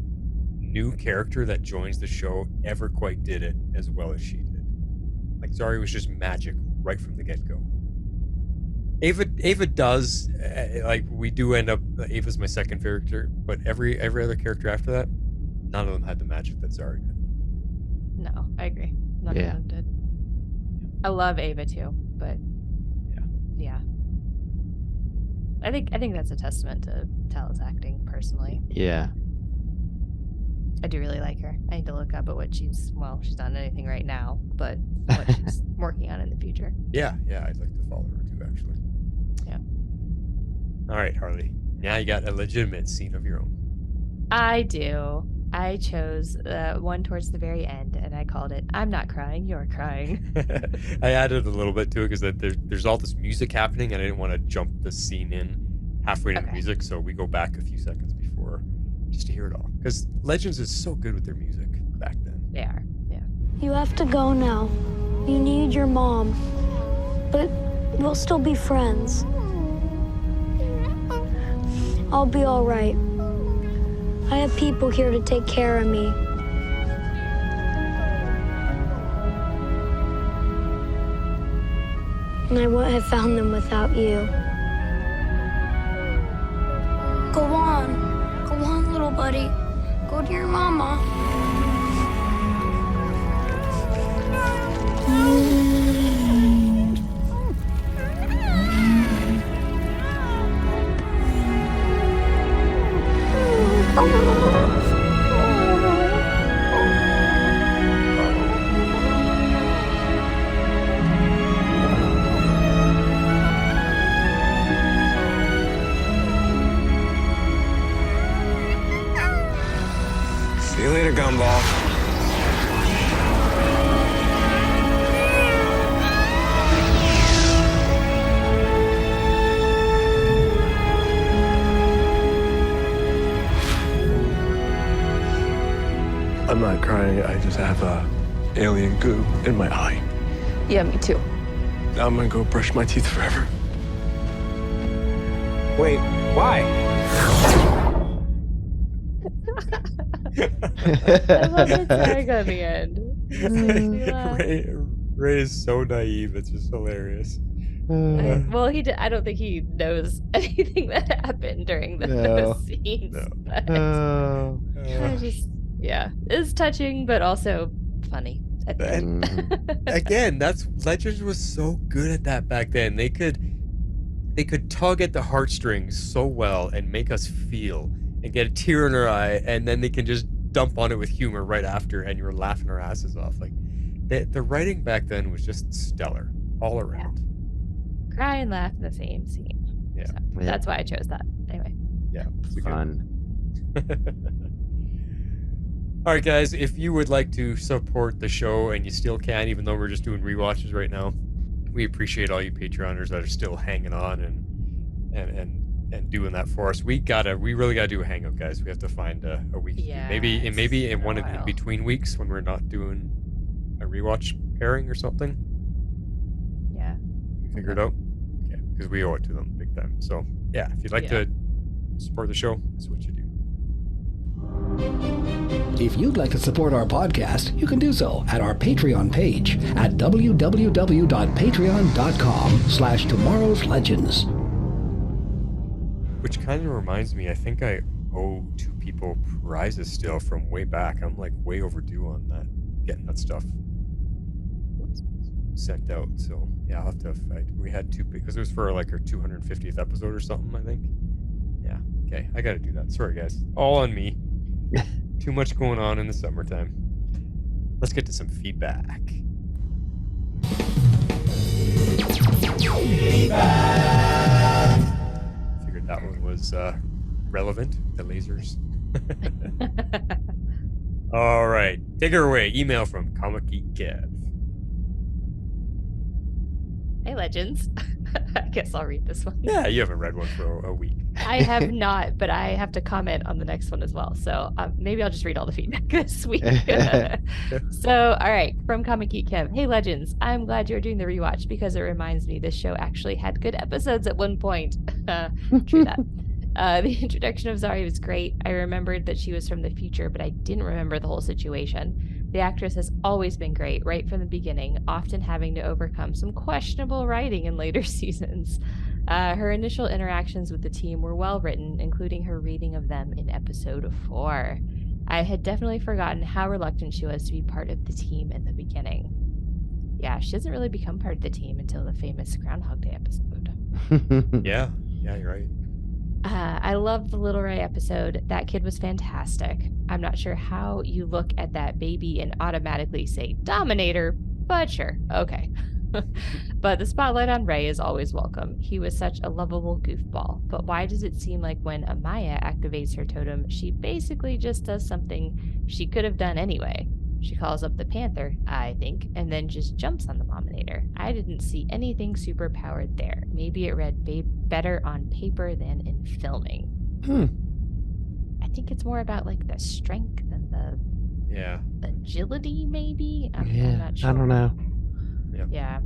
new character that joins the show ever quite did it as well as she did. Like, Zari was just magic right from the get-go. Ava does, we do end up, Ava's my second favorite character, but every other character after that, none of them had the magic that Zari did. No, I agree. None of them did. I love Ava too, but yeah. I think that's a testament to Tala's acting personally. Yeah. I do really like her. I need to look up at what she's not in anything right now, but what she's working on in the future. Yeah, I'd like to follow her too, actually. Yeah. All right, Harley. Now you got a legitimate scene of your own. I do. I chose one towards the very end, and I called it, I'm not crying, you're crying. I added a little bit to it because there's all this music happening, and I didn't want to jump the scene in halfway to the music, so we go back a few seconds before just to hear it all. Because Legends is so good with their music back then. They are, yeah. You have to go now. You need your mom. But we'll still be friends. I'll be all right. I have people here to take care of me. And I wouldn't have found them without you. Go on, little buddy. Go to your mama. See you later, Gumball. because I have alien goo in my eye. Yeah, me too. I'm gonna go brush my teeth forever. Wait, why? I love the tag on the end. It makes me laugh. Ray is so naive. It's just hilarious. Well, I don't think he knows anything that happened during the scenes. But I just, it's touching, but also funny. Again, Legends was so good at that back then. They could tug at the heartstrings so well and make us feel and get a tear in our eye, and then they can just dump on it with humor right after, and you're laughing our asses off. Like the writing back then was just stellar all around. Cry and laugh in the same scene. Yeah. So that's why I chose that. Anyway. Yeah. It's fun. All right, guys, if you would like to support the show, and you still can, even though we're just doing rewatches right now, we appreciate all you Patreoners that are still hanging on and doing that for us. We really gotta do a hangout, guys. We have to find a week. Yeah, maybe in one of the between weeks when we're not doing a rewatch pairing or something. Yeah. You figure it out? Okay, because we owe it to them big time. So yeah, if you'd like to support the show, that's what you do. If you'd like to support our podcast, you can do so at our Patreon page at www.patreon.com/tomorrowslegends. Which kind of reminds me, I think I owe 2 people prizes still from way back. I'm like way overdue on that, getting that stuff sent out. So yeah, I'll have to fight. We had 2 because it was for like our 250th episode or something, I think. Yeah. Okay, I gotta do that. Sorry, guys. All on me. Too much going on in the summertime. Let's get to some feedback. Figured that one was relevant. The lasers. All right, take her away. Email from Comic Geek Kev. Hey, Legends. I guess I'll read this one. Yeah, you haven't read one for a week. I have not, but I have to comment on the next one as well. So maybe I'll just read all the feedback this week. So, all right, from Comic Geek Kev. Hey, Legends. I'm glad you're doing the rewatch because it reminds me this show actually had good episodes at one point. True that. The introduction of Zari was great. I remembered that she was from the future, but I didn't remember the whole situation. The actress has always been great right from the beginning, often having to overcome some questionable writing in later seasons. Her initial interactions with the team were well written, including her reading of them in episode 4. I had definitely forgotten how reluctant she was to be part of the team in the beginning. Yeah, she doesn't really become part of the team until the famous Groundhog Day episode. Yeah, you're right. I loved the Little Ray episode. That kid was fantastic. I'm not sure how you look at that baby and automatically say Dominator, but sure, okay. But the spotlight on Ray is always welcome. He was such a lovable goofball. But why does it seem like when Amaya activates her totem, she basically just does something she could have done anyway? She calls up the Panther, I think, and then just jumps on the Mominator. I didn't see anything super powered there. Maybe it read better on paper than in filming. I think it's more about like the strength and the agility, maybe? I'm not sure. I don't know. Yeah.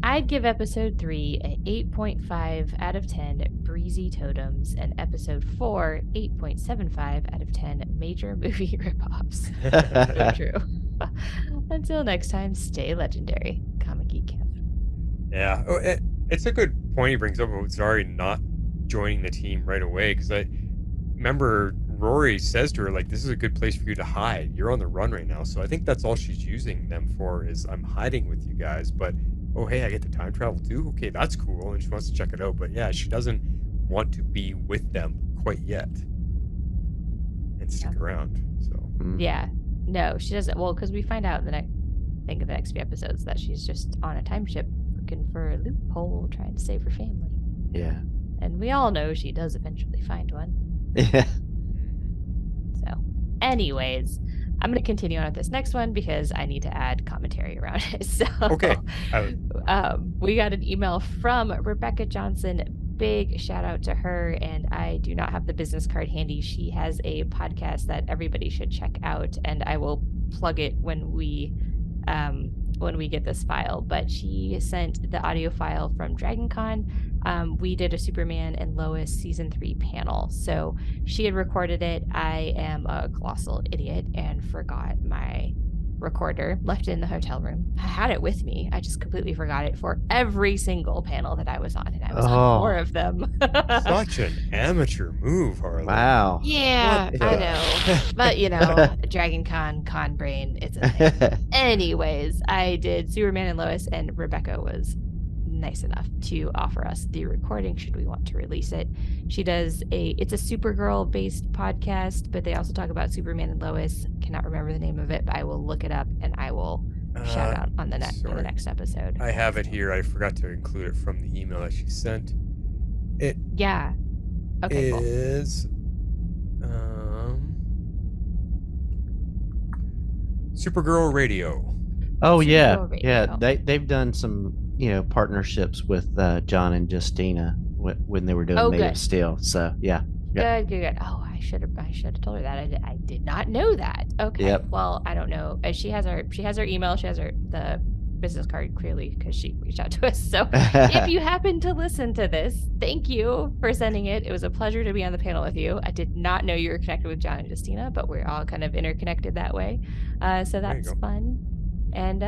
I'd give episode 3 an 8.5 out of 10 breezy totems and episode 4 8.75 out of 10 major movie ripoffs. So true. Until next time, stay legendary. Comic Geek Kev. Yeah. Oh, it's a good point he brings up about Zari not joining the team right away, because I remember Rory says to her, like, this is a good place for you to hide. You're on the run right now. So I think that's all she's using them for, is I'm hiding with you guys, but oh, hey, I get to time travel too? Okay, that's cool. And she wants to check it out. But yeah, she doesn't want to be with them quite yet and stick around. So Yeah. No, she doesn't. Well, because we find out in the next few episodes that she's just on a time ship looking for a loophole, trying to save her family. Yeah. And we all know she does eventually find one. Yeah. So, anyways, I'm going to continue on with this next one because I need to add commentary around it. So, okay. We got an email from Rebecca Johnson. Big shout out to her. And I do not have the business card handy. She has a podcast that everybody should check out. And I will plug it when we get this file. But she sent the audio file from DragonCon. We did a Superman and Lois season 3 panel. So she had recorded it. I am a colossal idiot and forgot my recorder, left it in the hotel room. I had it with me. I just completely forgot it for every single panel that I was on, and I was on 4 of them. Such an amateur move, Harley. Wow. Yeah, I know. But, Dragon Con brain, it's a thing. Anyways, I did Superman and Lois, and Rebecca was nice enough to offer us the recording should we want to release it. She does it's a Supergirl based podcast, but they also talk about Superman and Lois. Cannot remember the name of it, but I will look it up and I will shout out on the next episode. I have it here. I forgot to include it from the email that she sent. It okay, is Supergirl Radio. Oh yeah, Supergirl Radio. yeah. They've done some partnerships with John and Justina when they were doing Made of Steel. So yeah. Good. Oh, I should have told her that. I did not know that. Okay. Yep. Well, I don't know. She has our email. She has the business card clearly because she reached out to us. So if you happen to listen to this, thank you for sending it. It was a pleasure to be on the panel with you. I did not know you were connected with John and Justina, but we're all kind of interconnected that way. So that's fun. And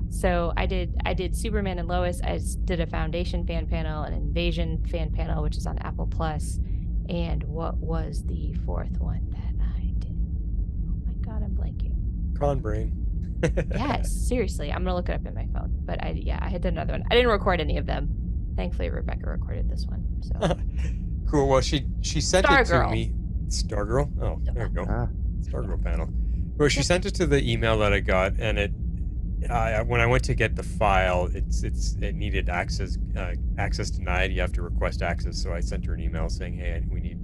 so I did Superman and Lois. I did a Foundation fan panel, an Invasion fan panel, which is on Apple Plus. And what was the 4th one that I did? Oh my God, I'm blanking. Con brain. Yes, seriously, I'm gonna look it up in my phone. But I had done another one. I didn't record any of them. Thankfully, Rebecca recorded this one. So cool. Well, she sent it to me. Stargirl. Oh, there we go. Stargirl panel. Well, she sent it to the email that I got, and it. When I went to get the file, it needed access denied. You have to request access. So I sent her an email saying, "Hey, we need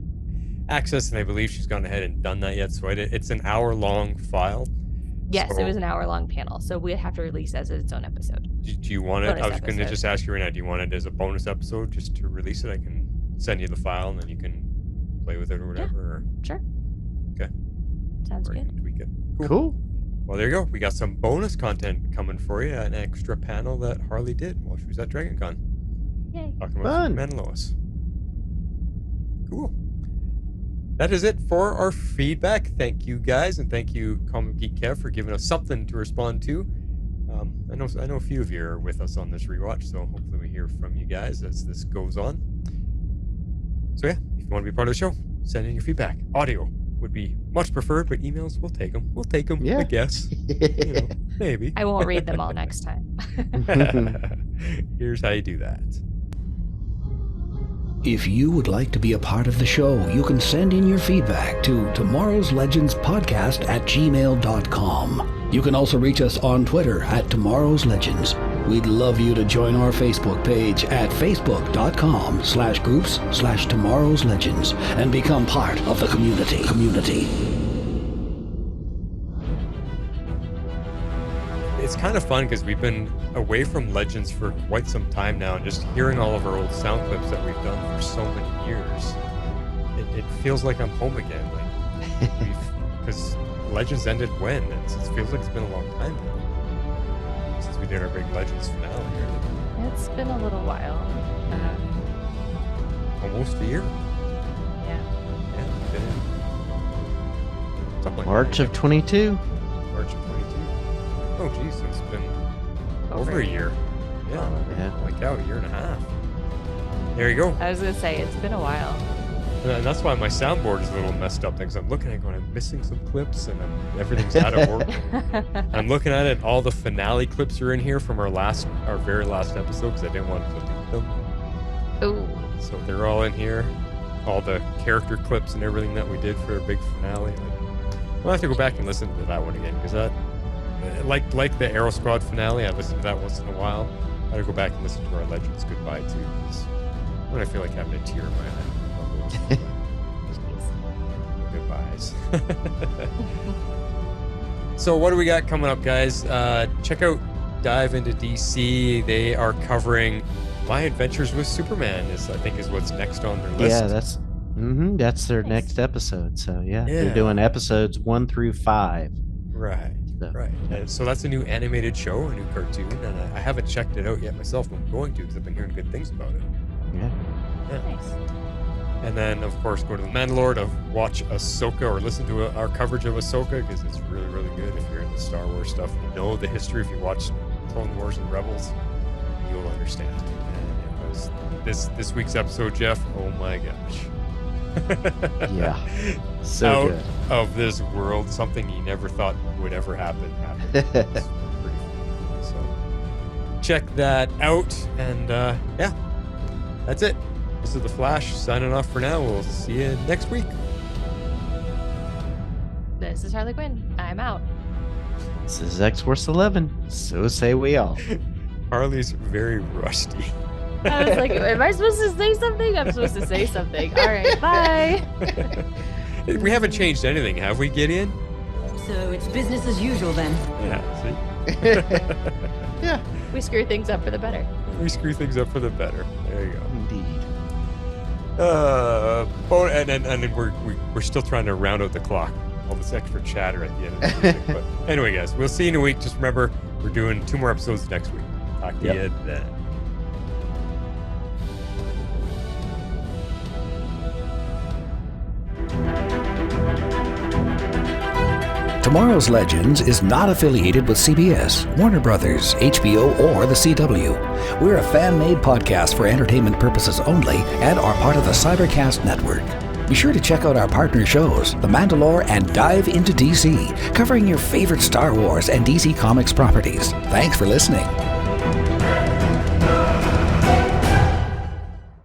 access," and I believe she's gone ahead and done that yet. So it's an hour-long file. Yes, it was an hour-long panel. So we have to release it as its own episode. Do you want it? I was going to just ask you right now. Do you want it as a bonus episode just to release it? I can send you the file and then you can play with it or whatever. Yeah, sure. Okay. Sounds good. Tweak it. Cool. Well, there you go. We got some bonus content coming for you. An extra panel that Harley did while she was at DragonCon. Yay. Talking about Superman and Lois. Cool. That is it for our feedback. Thank you guys, and thank you Comic Geek Kev for giving us something to respond to. I know a few of you are with us on this rewatch, so hopefully we hear from you guys as this goes on. So yeah, if you want to be part of the show, send in your feedback. Audio would be much preferred, but emails, we'll take them. I guess. Maybe. I won't read them all next time. Here's how you do that. If you would like to be a part of the show, you can send in your feedback to Tomorrow's Legends Podcast at gmail.com. You can also reach us on Twitter at Tomorrow's Legends. We'd love you to join our Facebook page at facebook.com/groups/Tomorrow's Legends and become part of the community. It's kind of fun because we've been away from Legends for quite some time now, and just hearing all of our old sound clips that we've done for so many years, it feels like I'm home again. Because Legends ended when? It feels like it's been a long time now since we did our big Legends finale. It's been a little while. Almost a year. Yeah. Something like March of 22. March of 22. Oh, geez, so it's been over a year. Yeah. Like a year and a half. There you go. I was going to say, it's been a while. And that's why my soundboard is a little messed up. Because I'm looking at it going, I'm missing some clips, and everything's out of order. I'm looking at it, and all the finale clips are in here from our very last episode, because I didn't want to delete them. Ooh. So they're all in here. All the character clips and everything that we did for our big finale. I'll have to go back and listen to that one again, because that, like the Arrow Squad finale, I listen to that once in a while. I gotta go back and listen to our Legends Goodbye too, because when I feel like having a tear in my eye. Goodbyes. So what do we got coming up, guys? Check out Dive Into DC. They are covering My Adventures with Superman. I think is what's next on their list. Yeah, that's their next episode. So yeah, they're doing episodes 1 through 5. Right. So. Right. And so that's a new animated show, a new cartoon, and I haven't checked it out yet myself. I'm going to because I've been hearing good things about it. Yeah. Nice. And then, of course, go to The Mandalore to watch Ahsoka or listen to our coverage of Ahsoka because it's really, really good. If you're into Star Wars stuff, you know the history. If you watch Clone Wars and Rebels, you'll understand. And it was this week's episode, Jeff. Oh my gosh. Yeah. So Out good. of this world, something you never thought would ever happen. It's pretty fun. So check that out. And yeah, that's it. This is The Flash signing off for now. We'll see you next week. This is Harley Quinn. I'm out. This is X-Force 11. So say we all. Harley's very rusty. I was like, am I supposed to say something? I'm supposed to say something. All right, bye. We haven't changed anything, have we, Gideon? So it's business as usual then. Yeah, see? Yeah. We screw things up for the better. We screw things up for the better. There you go. Indeed. And we're still trying to round out the clock. All this extra chatter at the end of the music. But anyway, guys, we'll see you in a week. Just remember, we're doing 2 more episodes next week. Talk to you then. Tomorrow's Legends is not affiliated with CBS, Warner Brothers, HBO, or the CW. We're a fan-made podcast for entertainment purposes only and are part of the Cybercast network. Be sure to check out our partner shows, The Mandalore and Dive into DC, covering your favorite Star Wars and DC Comics properties. Thanks for listening.